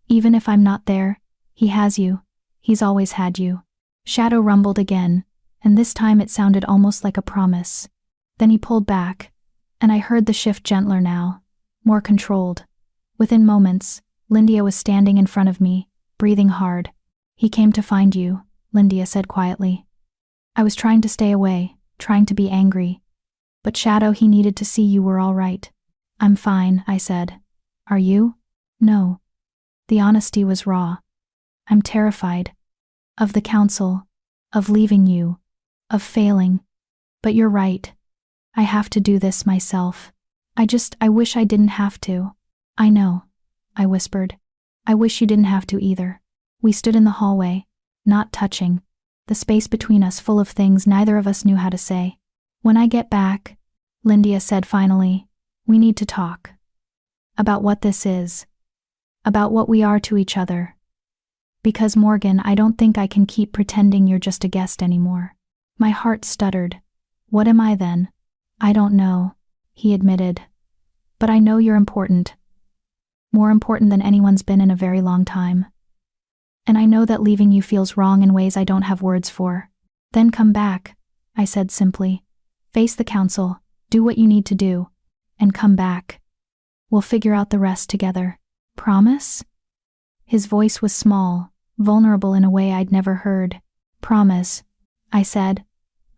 Speaker 1: Even if I'm not there, he has you. He's always had you. Shadow rumbled again, and this time it sounded almost like a promise. Then he pulled back, and I heard the shift gentler now, more controlled. Within moments, Lindia was standing in front of me, breathing hard. He came to find you, Lindia said quietly. I was trying to stay away, trying to be angry. But Shadow, he needed to see you were all right. I'm fine, I said. Are you? No. The honesty was raw. I'm terrified. Of the council. Of leaving you. Of failing. But you're right. I have to do this myself. I wish I didn't have to. I know, I whispered. I wish you didn't have to either. We stood in the hallway, not touching, the space between us full of things neither of us knew how to say. When I get back, Lindia said finally, we need to talk. About what this is. About what we are to each other. Because Morgan, I don't think I can keep pretending you're just a guest anymore. My heart stuttered. What am I then? I don't know, he admitted. But I know you're important. More important than anyone's been in a very long time. And I know that leaving you feels wrong in ways I don't have words for. Then come back, I said simply. Face the council, do what you need to do, and come back. We'll figure out the rest together. Promise? His voice was small, vulnerable in a way I'd never heard. Promise, I said.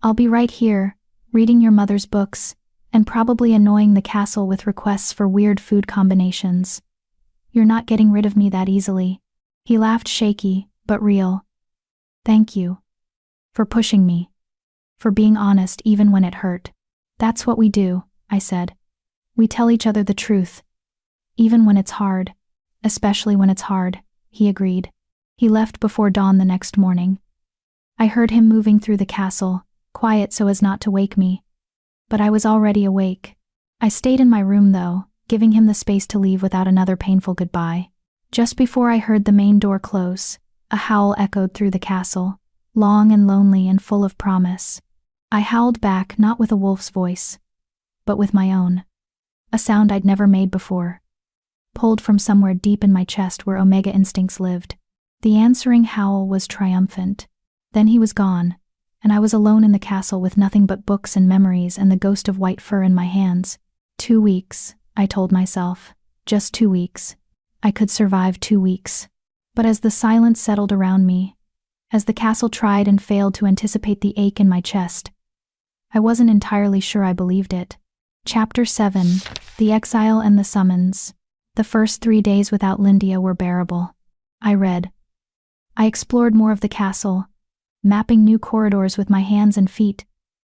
Speaker 1: I'll be right here, reading your mother's books, and probably annoying the castle with requests for weird food combinations. You're not getting rid of me that easily. He laughed, shaky, but real. Thank you. For pushing me. For being honest even when it hurt. That's what we do, I said. We tell each other the truth. Even when it's hard. Especially when it's hard, he agreed. He left before dawn the next morning. I heard him moving through the castle, quiet so as not to wake me. But I was already awake. I stayed in my room though, giving him the space to leave without another painful goodbye. Just before I heard the main door close, a howl echoed through the castle, long and lonely and full of promise. I howled back, not with a wolf's voice, but with my own. A sound I'd never made before. Pulled from somewhere deep in my chest where Omega instincts lived. The answering howl was triumphant. Then he was gone, and I was alone in the castle with nothing but books and memories and the ghost of white fur in my hands. 2 weeks, I told myself. Just 2 weeks. I could survive 2 weeks. But as the silence settled around me, as the castle tried and failed to anticipate the ache in my chest, I wasn't entirely sure I believed it. Chapter 7, The Exile and the Summons. The first 3 days without Lindia were bearable. I read. I explored more of the castle, mapping new corridors with my hands and feet,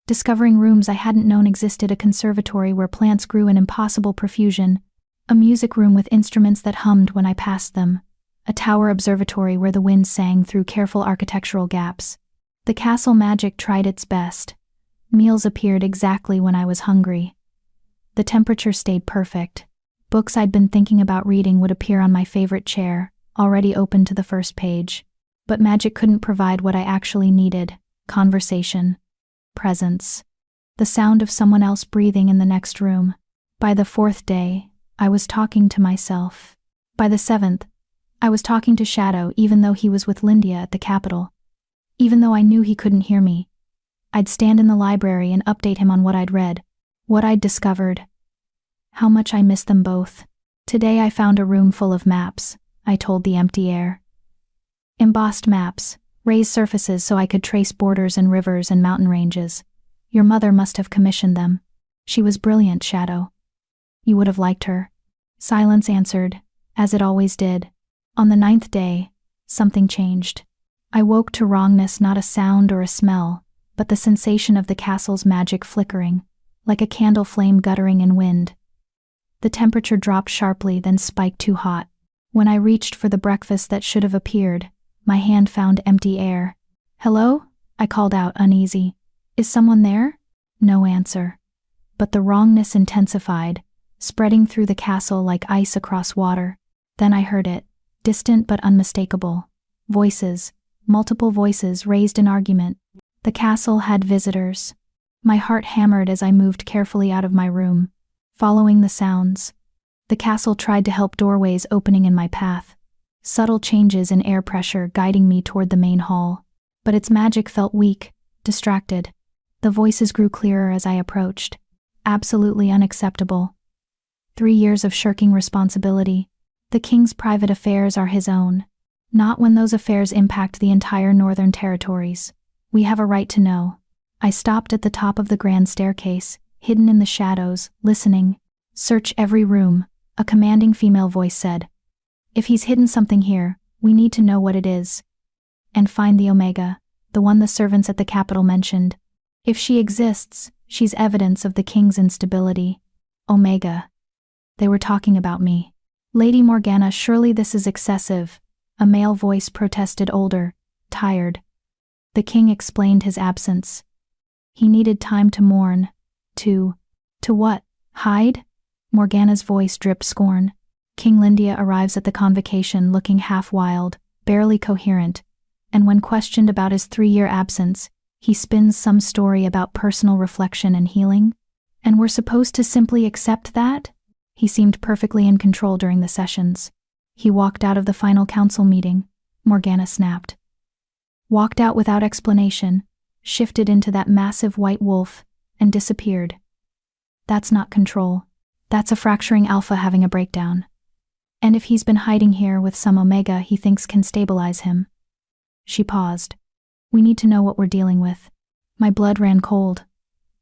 Speaker 1: discovering rooms I hadn't known existed, a conservatory where plants grew in impossible profusion, a music room with instruments that hummed when I passed them, a tower observatory where the wind sang through careful architectural gaps. The castle magic tried its best. Meals appeared exactly when I was hungry. The temperature stayed perfect. Books I'd been thinking about reading would appear on my favorite chair, already open to the first page. But magic couldn't provide what I actually needed: conversation, presence, the sound of someone else breathing in the next room. By the 4th day, I was talking to myself. By the 7th, I was talking to Shadow even though he was with Lindia at the Capitol. Even though I knew he couldn't hear me, I'd stand in the library and update him on what I'd read, what I'd discovered. How much I missed them both. Today I found a room full of maps, I told the empty air. Embossed maps, raised surfaces so I could trace borders and rivers and mountain ranges. Your mother must have commissioned them. She was brilliant, Shadow. You would have liked her. Silence answered, as it always did. On the 9th day, something changed. I woke to wrongness, not a sound or a smell, but the sensation of the castle's magic flickering, like a candle flame guttering in wind. The temperature dropped sharply, then spiked too hot. When I reached for the breakfast that should have appeared, my hand found empty air. "Hello?" I called out, uneasy. "Is someone there?" No answer. But the wrongness intensified, spreading through the castle like ice across water. Then I heard it, distant but unmistakable. Voices, multiple voices raised in argument. The castle had visitors. My heart hammered as I moved carefully out of my room, following the sounds. The castle tried to help doorways opening in my path, subtle changes in air pressure guiding me toward the main hall. But its magic felt weak, distracted. The voices grew clearer as I approached. Absolutely unacceptable. 3 years of shirking responsibility. The king's private affairs are his own. Not when those affairs impact the entire northern territories. We have a right to know. I stopped at the top of the grand staircase, hidden in the shadows, listening. "Search every room," a commanding female voice said. "If he's hidden something here, we need to know what it is. And find the Omega, the one the servants at the Capitol mentioned. If she exists, she's evidence of the king's instability." Omega. They were talking about me. "Lady Morgana, surely this is excessive," a male voice protested, older, tired. The king explained his absence. He needed time to mourn. To what? Hide? Morgana's voice dripped scorn. King Lindia arrives at the convocation looking half wild, barely coherent, and when questioned about his 3-year absence, he spins some story about personal reflection and healing. And we're supposed to simply accept that? He seemed perfectly in control during the sessions. He walked out of the final council meeting, Morgana snapped. Walked out without explanation, shifted into that massive white wolf, and disappeared. That's not control. That's a fracturing alpha having a breakdown. And if he's been hiding here with some Omega he thinks can stabilize him. She paused. We need to know what we're dealing with. My blood ran cold.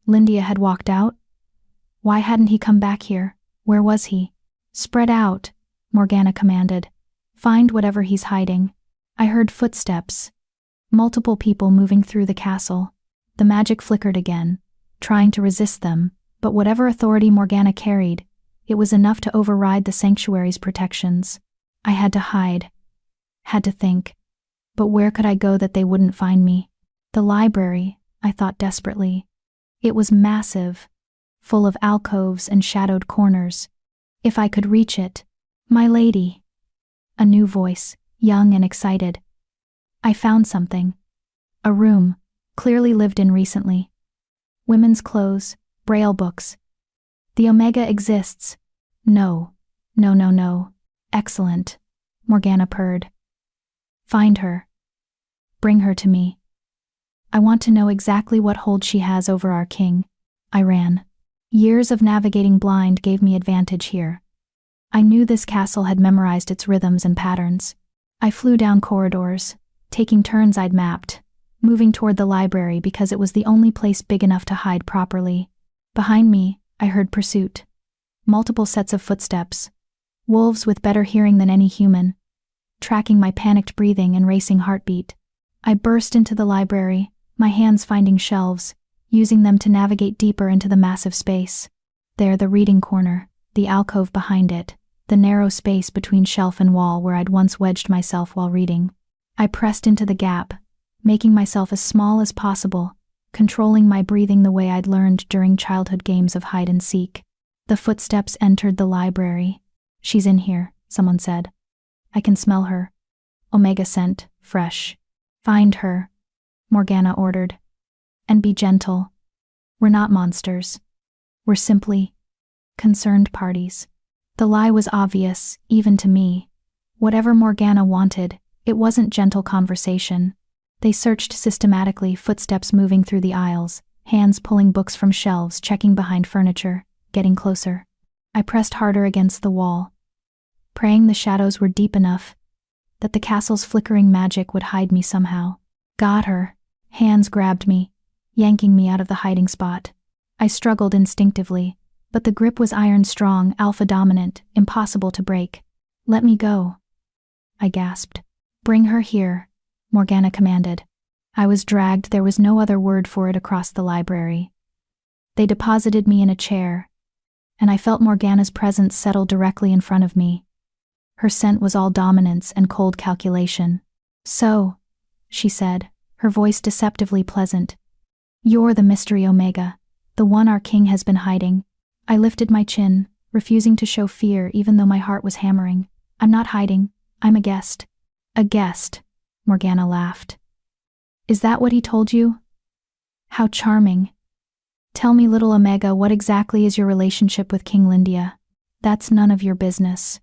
Speaker 1: Lindia had walked out? Why hadn't he come back here? Where was he? Spread out, Morgana commanded. Find whatever he's hiding. I heard footsteps. Multiple people moving through the castle. The magic flickered again, trying to resist them, but whatever authority Morgana carried, it was enough to override the sanctuary's protections. I had to hide. Had to think. But where could I go that they wouldn't find me? The library, I thought desperately. It was massive, full of alcoves and shadowed corners. If I could reach it. My lady. A new voice, young and excited. I found something. A room, clearly lived in recently. Women's clothes, braille books. The Omega exists. No. Excellent, Morgana purred. Find her. Bring her to me. I want to know exactly what hold she has over our king. I ran. Years of navigating blind gave me advantage here. I knew this castle had memorized its rhythms and patterns. I flew down corridors, taking turns I'd mapped, moving toward the library because it was the only place big enough to hide properly. Behind me, I heard pursuit. Multiple sets of footsteps. Wolves with better hearing than any human, tracking my panicked breathing and racing heartbeat. I burst into the library, my hands finding shelves, using them to navigate deeper into the massive space. There, the reading corner, the alcove behind it, the narrow space between shelf and wall where I'd once wedged myself while reading. I pressed into the gap, making myself as small as possible, controlling my breathing the way I'd learned during childhood games of hide and seek. The footsteps entered the library. "She's in here," someone said. "I can smell her." Omega scent, fresh. "Find her," Morgana ordered. "And be gentle. We're not monsters. We're simply concerned parties." The lie was obvious, even to me. Whatever Morgana wanted, it wasn't gentle conversation. They searched systematically, footsteps moving through the aisles, hands pulling books from shelves, checking behind furniture, getting closer. I pressed harder against the wall, praying the shadows were deep enough, that the castle's flickering magic would hide me somehow. Got her. Hands grabbed me, yanking me out of the hiding spot. I struggled instinctively, but the grip was iron strong, alpha dominant, impossible to break. "Let me go," I gasped. "Bring her here," Morgana commanded. I was dragged, there was no other word for it, across the library. They deposited me in a chair, and I felt Morgana's presence settle directly in front of me. Her scent was all dominance and cold calculation. "So," she said, her voice deceptively pleasant, "you're the mystery Omega, the one our king has been hiding." I lifted my chin, refusing to show fear even though my heart was hammering. "I'm not hiding, I'm a guest." "A guest," Morgana laughed. "Is that what he told you? How charming. Tell me, little Omega, what exactly is your relationship with King Lindia?" "That's none of your business."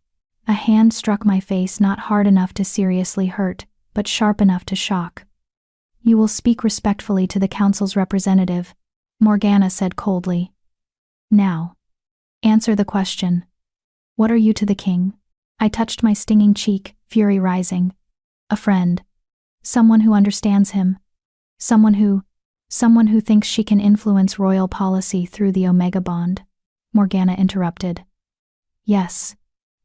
Speaker 1: A hand struck my face, not hard enough to seriously hurt, but sharp enough to shock. "You will speak respectfully to the council's representative," Morgana said coldly. "Now, answer the question. What are you to the king?" I touched my stinging cheek, fury rising. "A friend. Someone who understands him. Someone who thinks she can influence royal policy through the Omega bond," Morgana interrupted. "Yes,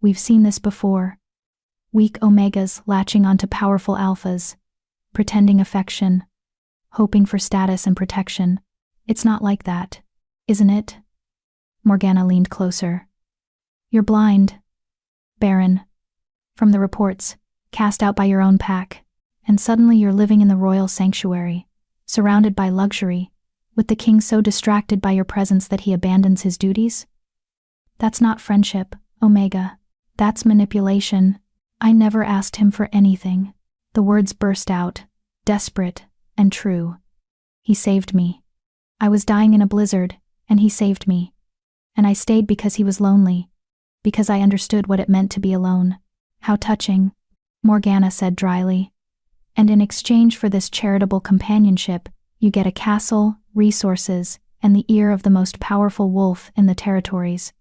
Speaker 1: we've seen this before. Weak Omegas latching onto powerful alphas, pretending affection, hoping for status and protection. It's not like that, isn't it?" Morgana leaned closer. "You're blind, Baron. From the reports, cast out by your own pack, and suddenly you're living in the royal sanctuary, surrounded by luxury, with the king so distracted by your presence that he abandons his duties? That's not friendship, Omega. That's manipulation. I never asked him for anything." The words burst out, desperate and true. "He saved me. I was dying in a blizzard, and he saved me. And I stayed because he was lonely, because I understood what it meant to be alone." "How touching," Morgana said dryly. "And in exchange for this charitable companionship, you get a castle, resources, and the ear of the most powerful wolf in the territories.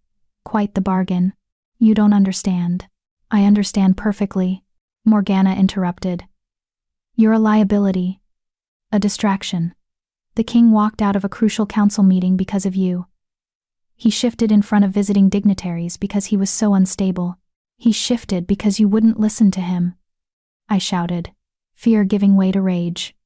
Speaker 1: Quite the bargain." "You don't understand." "I understand perfectly," Morgana interrupted. "You're a liability. A distraction. The king walked out of a crucial council meeting because of you. He shifted in front of visiting dignitaries because he was so unstable. He shifted because you wouldn't listen to him." I shouted, fear giving way to rage.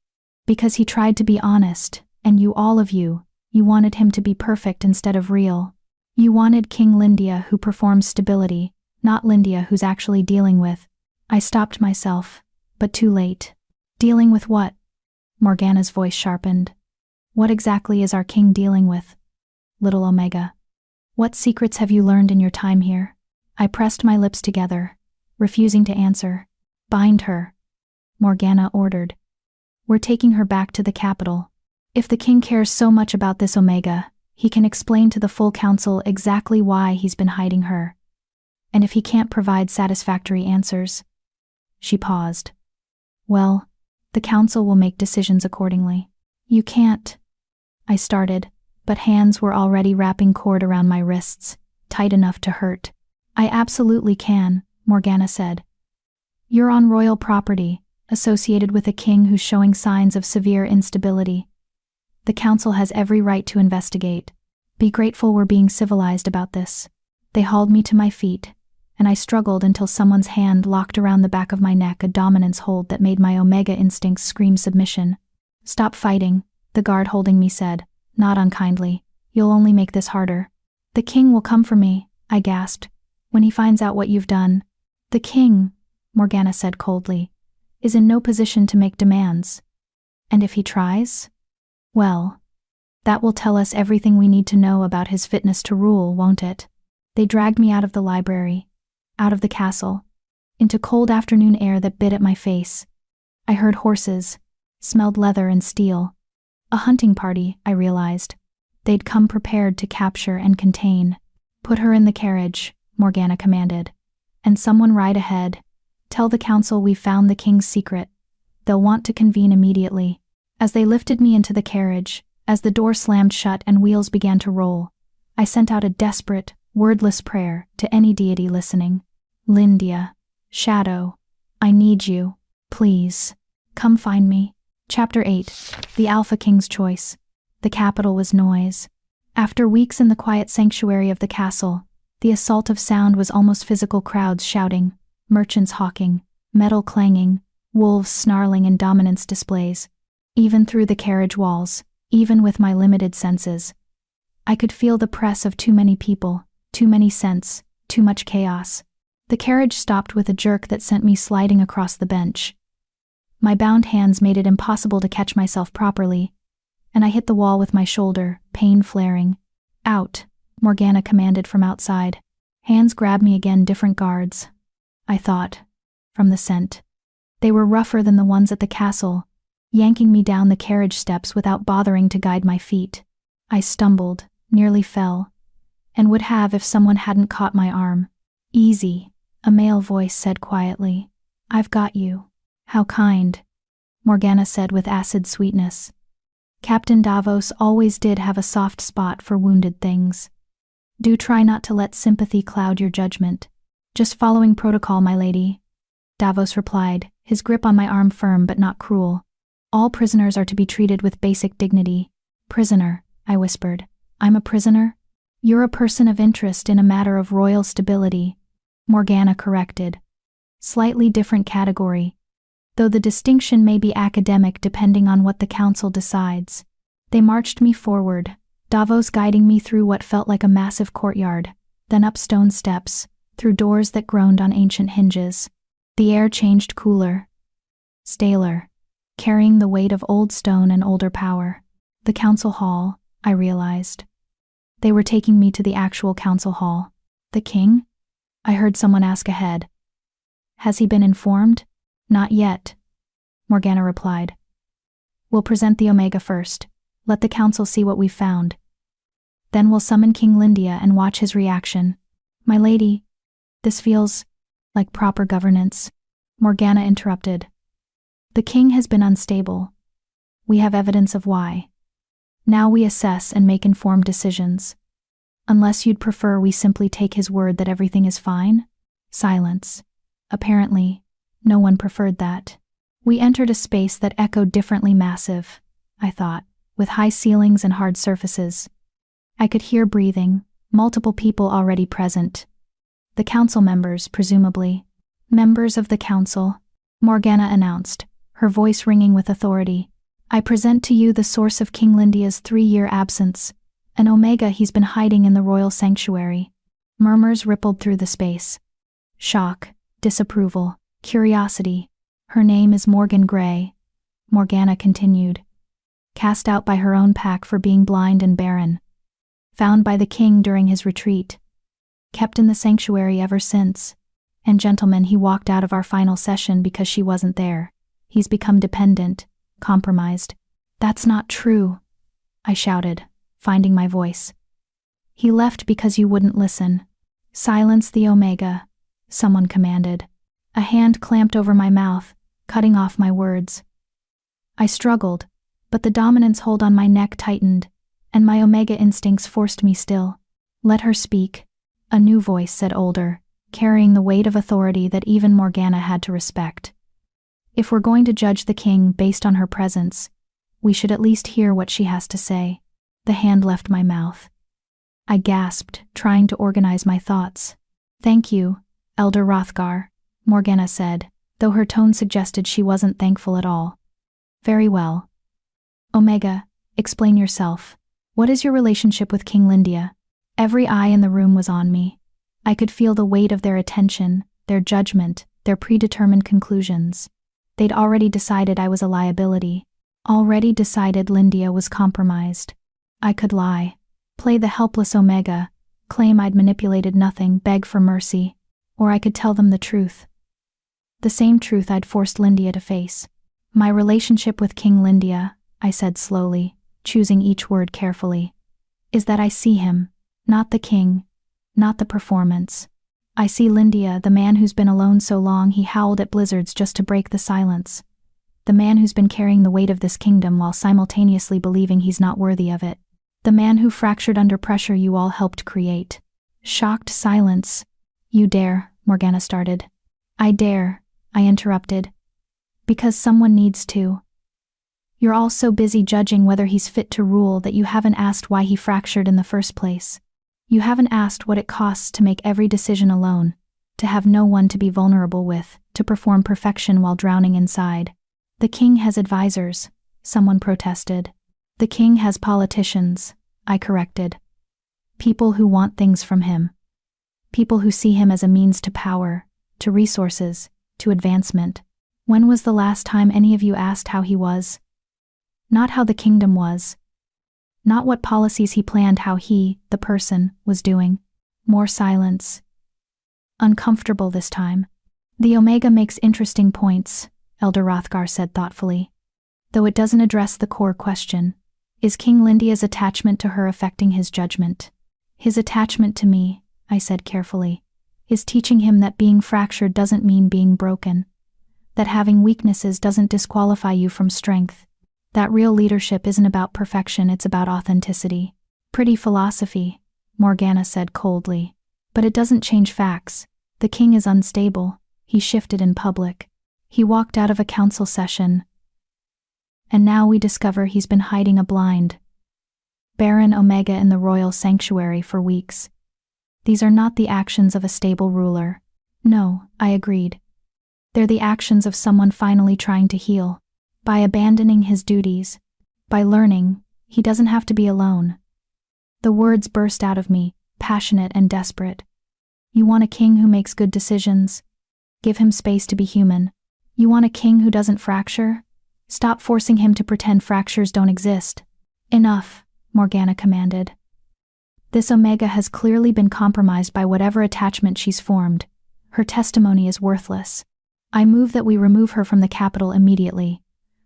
Speaker 1: "Because he tried to be honest, and you, all of you, you wanted him to be perfect instead of real. You wanted King Lindia who performs stability, not Lindia who's actually dealing with." I stopped myself, but too late. "Dealing with what?" Morgana's voice sharpened. "What exactly is our king dealing with, little Omega? What secrets have you learned in your time here?" I pressed my lips together, refusing to answer. "Bind her," Morgana ordered. "We're taking her back to the capital. If the king cares so much about this Omega, he can explain to the full council exactly why he's been hiding her. And if he can't provide satisfactory answers..." She paused. "Well, the council will make decisions accordingly." "You can't," I started, but hands were already wrapping cord around my wrists, tight enough to hurt. "I absolutely can," Morgana said. "You're on royal property, associated with a king who's showing signs of severe instability. The council has every right to investigate. Be grateful we're being civilized about this." They hauled me to my feet, and I struggled until someone's hand locked around the back of my neck, a dominance hold that made my Omega instincts scream submission. "Stop fighting," the guard holding me said, not unkindly. "You'll only make this harder." "The king will come for me," I gasped, When he finds out what you've done, the king, Morgana said coldly, is in no position to make demands. And if he tries? Well, that will tell us everything we need to know about his fitness to rule, won't it? They dragged me out of the library, out of the castle, into cold afternoon air that bit at my face. I heard horses, smelled leather and steel. A hunting party, I realized. They'd come prepared to capture and contain. Put her in the carriage, Morgana commanded. And someone ride ahead. Tell the council we've found the king's secret. They'll want to convene immediately. As they lifted me into the carriage, as the door slammed shut and wheels began to roll, I sent out a desperate, wordless prayer to any deity listening. Lyndia, Shadow, I need you. Please, come find me. Chapter 8. The Alpha King's Choice. The capital was noise. After weeks in the quiet sanctuary of the castle, the assault of sound was almost physical. Crowds shouting, merchants hawking, metal clanging, wolves snarling in dominance displays. Even through the carriage walls, even with my limited senses, I could feel the press of too many people, too many scents, too much chaos. The carriage stopped with a jerk that sent me sliding across the bench. My bound hands made it impossible to catch myself properly, and I hit the wall with my shoulder, pain flaring. Out, Morgana commanded from outside. Hands grabbed me again, different guards, I thought, from the scent. They were rougher than the ones at the castle, yanking me down the carriage steps without bothering to guide my feet. I stumbled, nearly fell, and would have if someone hadn't caught my arm. Easy, a male voice said quietly. I've got you. How kind, Morgana said with acid sweetness. Captain Davos always did have a soft spot for wounded things. Do try not to let sympathy cloud your judgment. Just following protocol, my lady, Davos replied, his grip on my arm firm but not cruel. All prisoners are to be treated with basic dignity. Prisoner, I whispered. I'm a prisoner? You're a person of interest in a matter of royal stability, Morgana corrected. Slightly different category, though the distinction may be academic depending on what the council decides. They marched me forward, Davos guiding me through what felt like a massive courtyard, then up stone steps, through doors that groaned on ancient hinges. The air changed cooler, staler, carrying the weight of old stone and older power. The council hall, I realized. They were taking me to the actual council hall. The king? I heard someone ask ahead. Has he been informed? Not yet, Morgana replied. We'll present the Omega first. Let the council see what we've found. Then we'll summon King Lyndia and watch his reaction. My lady, this feels like proper governance, Morgana interrupted. The king has been unstable. We have evidence of why. Now we assess and make informed decisions. Unless you'd prefer we simply take his word that everything is fine? Silence. Apparently, no one preferred that. We entered a space that echoed differently massive, I thought, with high ceilings and hard surfaces. I could hear breathing, multiple people already present. The council members, presumably. Members of the council, Morgana announced, her voice ringing with authority. I present to you the source of King Lyndia's 3-year absence, an Omega he's been hiding in the royal sanctuary. Murmurs rippled through the space. Shock, disapproval, curiosity. Her name is Morgan Grey, Morgana continued. Cast out by her own pack for being blind and barren. Found by the king during his retreat. Kept in the sanctuary ever since. And gentlemen, he walked out of our final session because she wasn't there. He's become dependent, compromised. That's not true, I shouted, finding my voice. He left because you wouldn't listen. Silence the Omega, someone commanded. A hand clamped over my mouth, cutting off my words. I struggled, but the dominance hold on my neck tightened, and my Omega instincts forced me still. Let her speak, a new voice said, older, carrying the weight of authority that even Morgana had to respect. If we're going to judge the king based on her presence, we should at least hear what she has to say. The hand left my mouth. I gasped, trying to organize my thoughts. Thank you, Elder Rothgar, Morgana said, though her tone suggested she wasn't thankful at all. Very well. Omega, explain yourself. What is your relationship with King Lyndia? Every eye in the room was on me. I could feel the weight of their attention, their judgment, their predetermined conclusions. They'd already decided I was a liability. Already decided Lyndia was compromised. I could lie, play the helpless Omega, claim I'd manipulated nothing, beg for mercy, or I could tell them the truth. The same truth I'd forced Lyndia to face. My relationship with King Lyndia, I said slowly, choosing each word carefully, is that I see him, not the king, not the performance. I see Lyndia, the man who's been alone so long he howled at blizzards just to break the silence. The man who's been carrying the weight of this kingdom while simultaneously believing he's not worthy of it. The man who fractured under pressure you all helped create. Shocked silence. You dare, Morgana started. I dare, I interrupted. Because someone needs to. You're all so busy judging whether he's fit to rule that you haven't asked why he fractured in the first place. You haven't asked what it costs to make every decision alone, to have no one to be vulnerable with, to perform perfection while drowning inside. The king has advisors, someone protested. The king has politicians, I corrected. People who want things from him. People who see him as a means to power, to resources, to advancement. When was the last time any of you asked how he was? Not how the kingdom was. Not what policies he planned, how he, the person, was doing. More silence. Uncomfortable this time. The Omega makes interesting points, Elder Rothgar said thoughtfully. Though it doesn't address the core question. Is King Lyndia's attachment to her affecting his judgment? His attachment to me, I said carefully, is teaching him that being fractured doesn't mean being broken. That having weaknesses doesn't disqualify you from strength. That real leadership isn't about perfection, it's about authenticity. Pretty philosophy, Morgana said coldly. But it doesn't change facts. The king is unstable. He shifted in public. He walked out of a council session. And now we discover he's been hiding a blind Baron Omega in the royal sanctuary for weeks. These are not the actions of a stable ruler. No, I agreed. They're the actions of someone finally trying to heal. By abandoning his duties. By learning, he doesn't have to be alone. The words burst out of me, passionate and desperate. You want a king who makes good decisions? Give him space to be human. You want a king who doesn't fracture? Stop forcing him to pretend fractures don't exist. Enough, Morgana commanded. This Omega has clearly been compromised by whatever attachment she's formed. Her testimony is worthless. I move that we remove her from the capital immediately,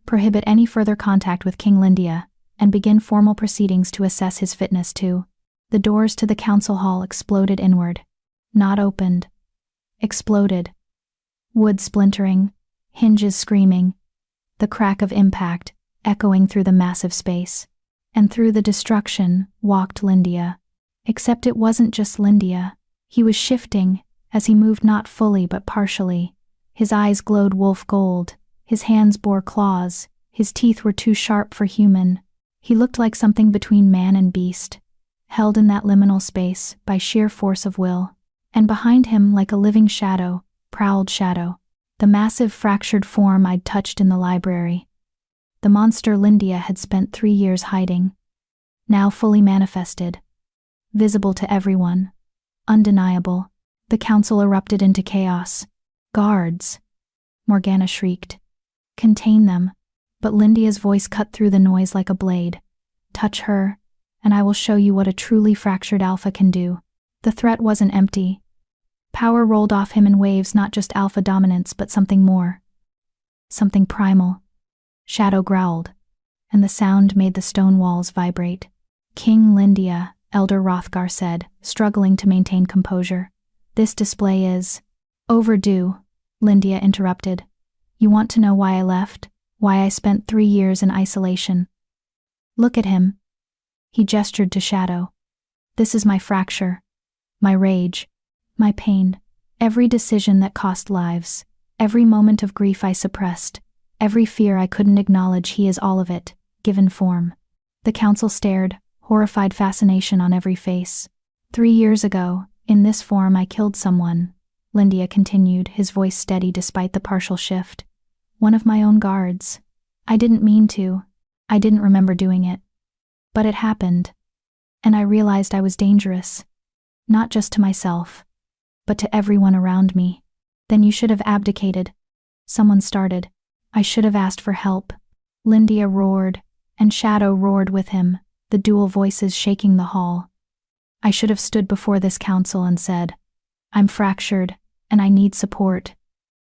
Speaker 1: prohibit any further contact with King Lyndia, and begin formal proceedings to assess his fitness too. The doors to the council hall exploded inward. Not opened. Exploded. Wood splintering, hinges screaming, the crack of impact echoing through the massive space. And through the destruction walked Lyndia. Except it wasn't just Lyndia. He was shifting, as he moved not fully but partially. His eyes glowed wolf gold, his hands bore claws, his teeth were too sharp for human. He looked like something between man and beast, held in that liminal space by sheer force of will. And behind him, like a living shadow, prowled Shadow, the massive fractured form I'd touched in the library. The monster Lyndia had spent 3 years hiding. Now fully manifested. Visible to everyone. Undeniable. The council erupted into chaos. Guards! Morgana shrieked. Contain them. But Lyndia's voice cut through the noise like a blade. Touch her, and I will show you what a truly fractured alpha can do. The threat wasn't empty. Power rolled off him in waves, not just alpha dominance, but something more. Something primal. Shadow growled, and the sound made the stone walls vibrate. King Lyndia, Elder Rothgar said, struggling to maintain composure. This display is overdue, Lyndia interrupted. You want to know why I left? Why I spent 3 years in isolation? Look at him. He gestured to Shadow. This is my fracture. My rage. My pain. Every decision that cost lives. Every moment of grief I suppressed. Every fear I couldn't acknowledge. He is all of it, given form. The council stared, horrified fascination on every face. 3 years ago, in this form I killed someone, Lyndia continued, his voice steady despite the partial shift. One of my own guards. I didn't mean to. I didn't remember doing it. But it happened. And I realized I was dangerous. Not just to myself, but to everyone around me. Then you should have abdicated. Someone started. I should have asked for help. Lyndia roared, and Shadow roared with him, the dual voices shaking the hall. I should have stood before this council and said, I'm fractured, and I need support.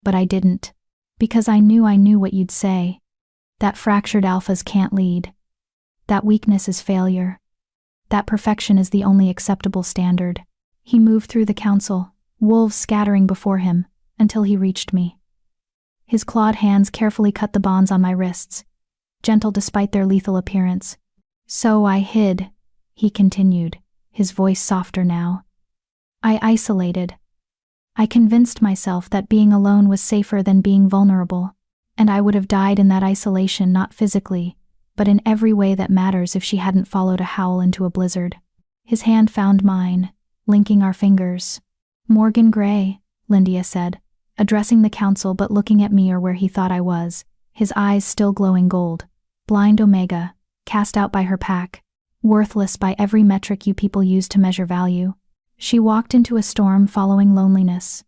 Speaker 1: But I didn't. Because I knew what you'd say. That fractured alphas can't lead. That weakness is failure. That perfection is the only acceptable standard. He moved through the council, wolves scattering before him, until he reached me. His clawed hands carefully cut the bonds on my wrists, gentle despite their lethal appearance. So I hid, he continued, his voice softer now. I isolated. I convinced myself that being alone was safer than being vulnerable, and I would have died in that isolation not physically, but in every way that matters if she hadn't followed a Howl into a blizzard. His hand found mine, linking our fingers. Morgan Gray, Lyndia said, addressing the council but looking at me or where he thought I was, his eyes still glowing gold. Blind Omega, cast out by her pack, worthless by every metric you people use to measure value. She walked into a storm following loneliness,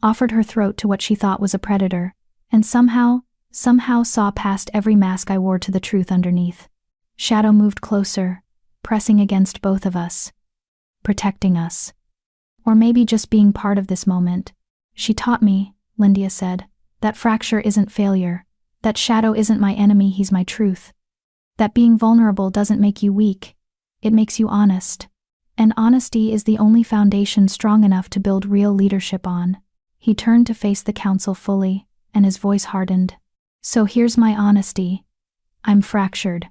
Speaker 1: offered her throat to what she thought was a predator, and somehow saw past every mask I wore to the truth underneath. Shadow moved closer, pressing against both of us, protecting us. Or maybe just being part of this moment. She taught me, Lyndia said, that fracture isn't failure, that Shadow isn't my enemy, he's my truth. That being vulnerable doesn't make you weak, it makes you honest. And honesty is the only foundation strong enough to build real leadership on. He turned to face the council fully, and his voice hardened. So here's my honesty. I'm fractured.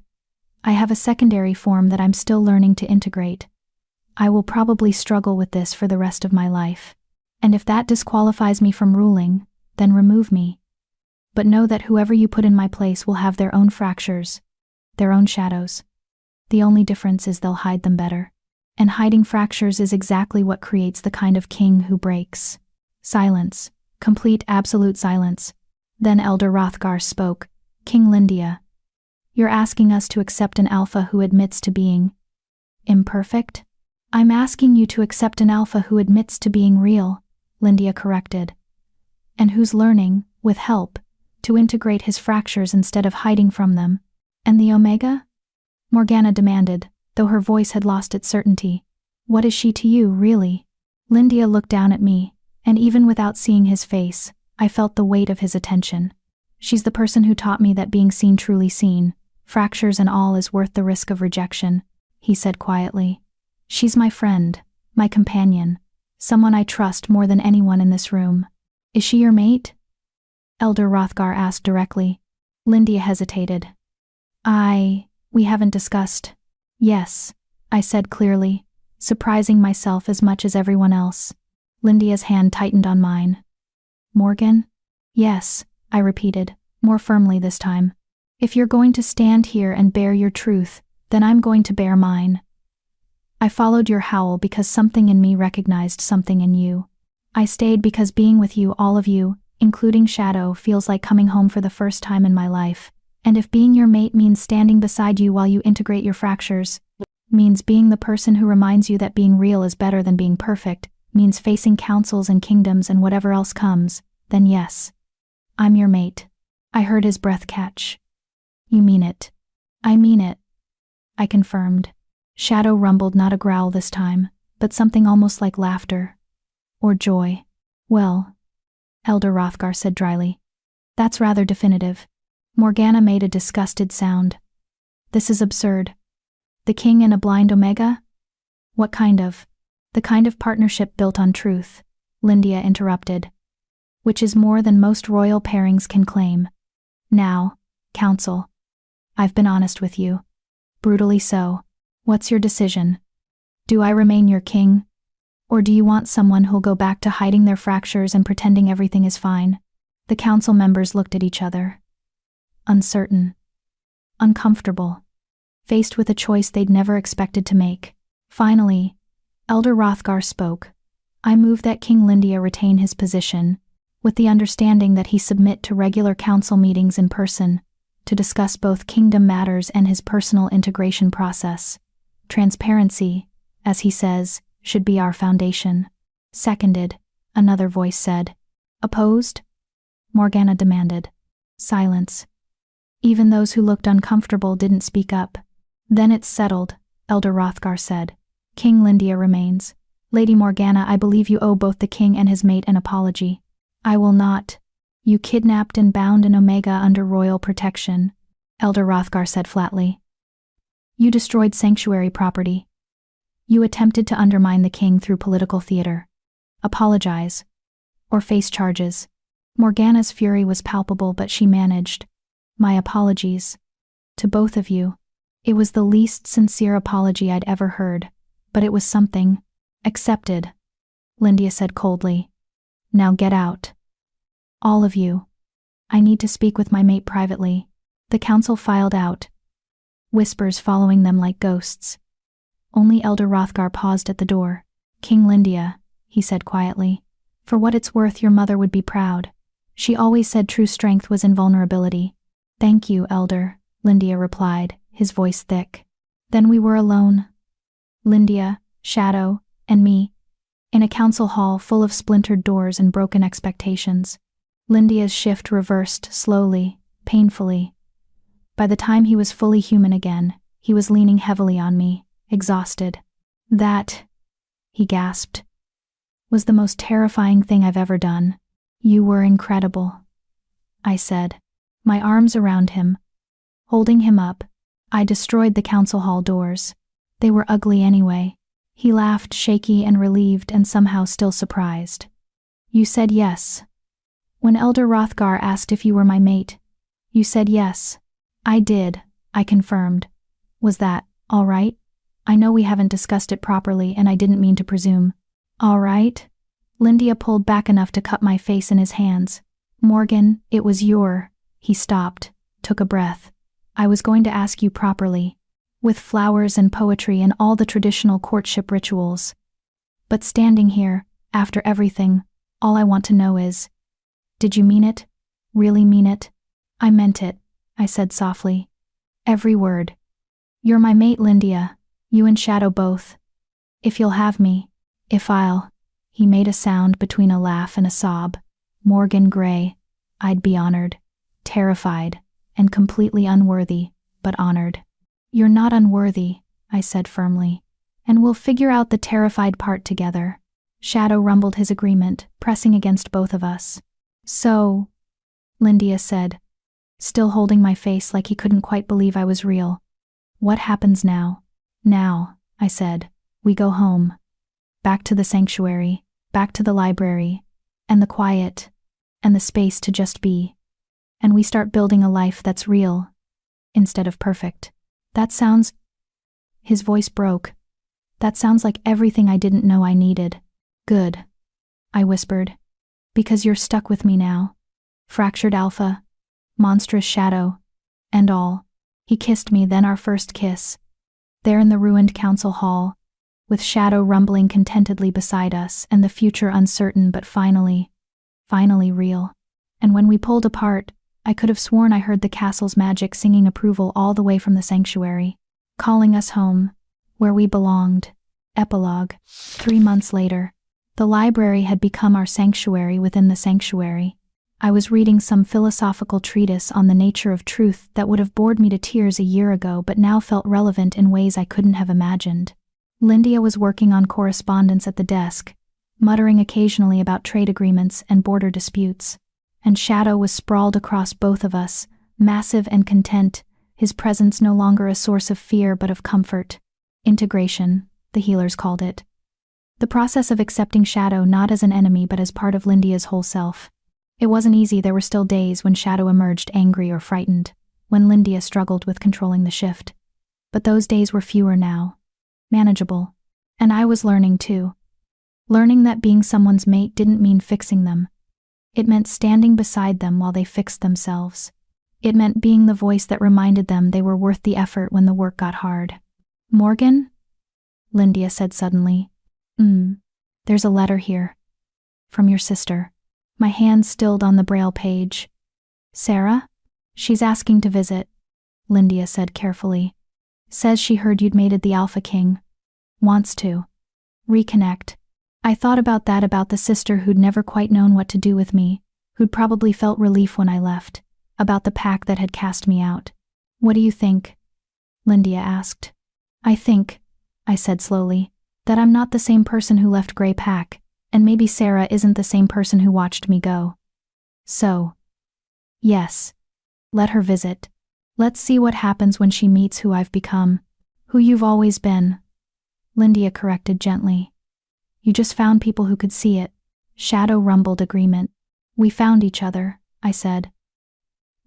Speaker 1: I have a secondary form that I'm still learning to integrate. I will probably struggle with this for the rest of my life. And if that disqualifies me from ruling, then remove me. But know that whoever you put in my place will have their own fractures, their own shadows. The only difference is they'll hide them better. And hiding fractures is exactly what creates the kind of king who breaks. Silence. Complete absolute silence. Then Elder Rothgar spoke. King Lyndia. You're asking us to accept an alpha who admits to being imperfect? I'm asking you to accept an alpha who admits to being real, Lyndia corrected. And who's learning, with help, to integrate his fractures instead of hiding from them. And the Omega? Morgana demanded, though her voice had lost its certainty. What is she to you, really? Lyndia looked down at me, and even without seeing his face, I felt the weight of his attention. She's the person who taught me that being seen truly seen, fractures and all, is worth the risk of rejection, he said quietly. She's my friend, my companion, someone I trust more than anyone in this room. Is she your mate? Elder Rothgar asked directly. Lyndia hesitated. We haven't discussed. Yes, I said clearly, surprising myself as much as everyone else. Lyndia's hand tightened on mine. Morgan? Yes, I repeated, more firmly this time. If you're going to stand here and bear your truth, then I'm going to bear mine. I followed your howl because something in me recognized something in you. I stayed because being with you, all of you, including Shadow, feels like coming home for the first time in my life. And if being your mate means standing beside you while you integrate your fractures, means being the person who reminds you that being real is better than being perfect, means facing councils and kingdoms and whatever else comes, then yes, I'm your mate. I heard his breath catch. You mean it. I mean it, I confirmed. Shadow rumbled, not a growl this time, but something almost like laughter. Or joy. Well, Elder Rothgar said dryly. That's rather definitive. Morgana made a disgusted sound. This is absurd. The king and a blind Omega? What kind of? The kind of partnership built on truth, Lyndia interrupted. Which is more than most royal pairings can claim. Now, council. I've been honest with you. Brutally so. What's your decision? Do I remain your king? Or do you want someone who'll go back to hiding their fractures and pretending everything is fine? The council members looked at each other. Uncertain. Uncomfortable. Faced with a choice they'd never expected to make. Finally, Elder Rothgar spoke. I move that King Lyndia retain his position, with the understanding that he submit to regular council meetings in person, to discuss both kingdom matters and his personal integration process. Transparency, as he says, should be our foundation. Seconded, another voice said. Opposed? Morgana demanded. Silence. Even those who looked uncomfortable didn't speak up. Then it's settled, Elder Rothgar said. King Lyndia remains. Lady Morgana, I believe you owe both the king and his mate an apology. I will not. You kidnapped and bound an Omega under royal protection, Elder Rothgar said flatly. You destroyed sanctuary property. You attempted to undermine the king through political theater. Apologize. Or face charges. Morgana's fury was palpable, but she managed. My apologies. To both of you. It was the least sincere apology I'd ever heard, but it was something. Accepted, Lyndia said coldly. Now get out. All of you. I need to speak with my mate privately. The council filed out. Whispers following them like ghosts. Only Elder Rothgar paused at the door. King Lyndia, he said quietly. For what it's worth, your mother would be proud. She always said true strength was in vulnerability. Thank you, Elder, Lyndia replied, his voice thick. Then we were alone. Lyndia, Shadow, and me. In a council hall full of splintered doors and broken expectations. Lyndia's shift reversed slowly, painfully. By the time he was fully human again, he was leaning heavily on me, exhausted. That, he gasped, was the most terrifying thing I've ever done. You were incredible, I said, my arms around him. Holding him up, I destroyed the council hall doors. They were ugly anyway. He laughed, shaky and relieved and somehow still surprised. You said yes. When Elder Rothgar asked if you were my mate, you said yes. I did, I confirmed. Was that all right? I know we haven't discussed it properly and I didn't mean to presume. All right? Lyndia pulled back enough to cup my face in his hands. Morgan, it was your... He stopped, took a breath. I was going to ask you properly, with flowers and poetry and all the traditional courtship rituals. But standing here, after everything, all I want to know is, did you mean it? Really mean it? I meant it, I said softly. Every word. You're my mate, Lyndia, you and Shadow both. If you'll have me, if I'll... He made a sound between a laugh and a sob. Morgan Gray, I'd be honored, terrified, and completely unworthy, but honored. You're not unworthy, I said firmly, and we'll figure out the terrified part together. Shadow rumbled his agreement, pressing against both of us. So, Lyndia said, still holding my face like he couldn't quite believe I was real. What happens now? Now, I said, we go home. Back to the sanctuary, back to the library, and the quiet, and the space to just be. And we start building a life that's real, instead of perfect. That sounds... His voice broke. That sounds like everything I didn't know I needed. Good, I whispered. Because you're stuck with me now. Fractured alpha, monstrous shadow, and all. He kissed me, then our first kiss. There in the ruined council hall, with Shadow rumbling contentedly beside us and the future uncertain but finally real. And when we pulled apart, I could have sworn I heard the castle's magic singing approval all the way from the sanctuary, calling us home, where we belonged. Epilogue. 3 months later. The library had become our sanctuary within the sanctuary. I was reading some philosophical treatise on the nature of truth that would have bored me to tears a year ago but now felt relevant in ways I couldn't have imagined. Lyndia was working on correspondence at the desk, muttering occasionally about trade agreements and border disputes. And Shadow was sprawled across both of us, massive and content, his presence no longer a source of fear but of comfort. Integration, the healers called it. The process of accepting Shadow not as an enemy but as part of Lyndia's whole self. It wasn't easy. There were still days when Shadow emerged angry or frightened, when Lyndia struggled with controlling the shift. But those days were fewer now. Manageable. And I was learning too. Learning that being someone's mate didn't mean fixing them. It meant standing beside them while they fixed themselves. It meant being the voice that reminded them they were worth the effort when the work got hard. Morgan? Lyndia said suddenly. There's a letter here. From your sister. My hand stilled on the braille page. Sarah? She's asking to visit, Lyndia said carefully. Says she heard you'd mated the Alpha King. Wants to. Reconnect. I thought about that, about the sister who'd never quite known what to do with me, who'd probably felt relief when I left, about the pack that had cast me out. What do you think? Lyndia asked. I think, I said slowly, that I'm not the same person who left Grey Pack, and maybe Sarah isn't the same person who watched me go. So, yes, let her visit. Let's see what happens when she meets who I've become, who you've always been. Lyndia corrected gently. You just found people who could see it. Shadow rumbled agreement. We found each other, I said.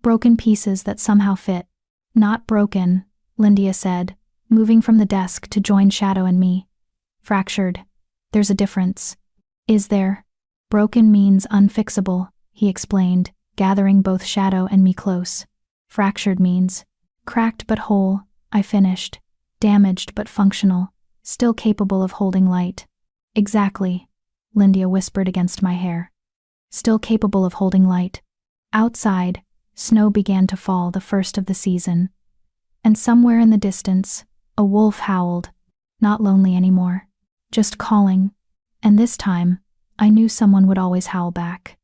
Speaker 1: Broken pieces that somehow fit. Not broken, Lyndia said, moving from the desk to join Shadow and me. Fractured. There's a difference. Is there? Broken means unfixable, he explained, gathering both Shadow and me close. Fractured means cracked but whole, I finished. Damaged but functional, still capable of holding light. Exactly, Lyndia whispered against my hair. Still capable of holding light. Outside, snow began to fall, the first of the season. And somewhere in the distance, a wolf howled, not lonely anymore, just calling. And this time, I knew someone would always howl back.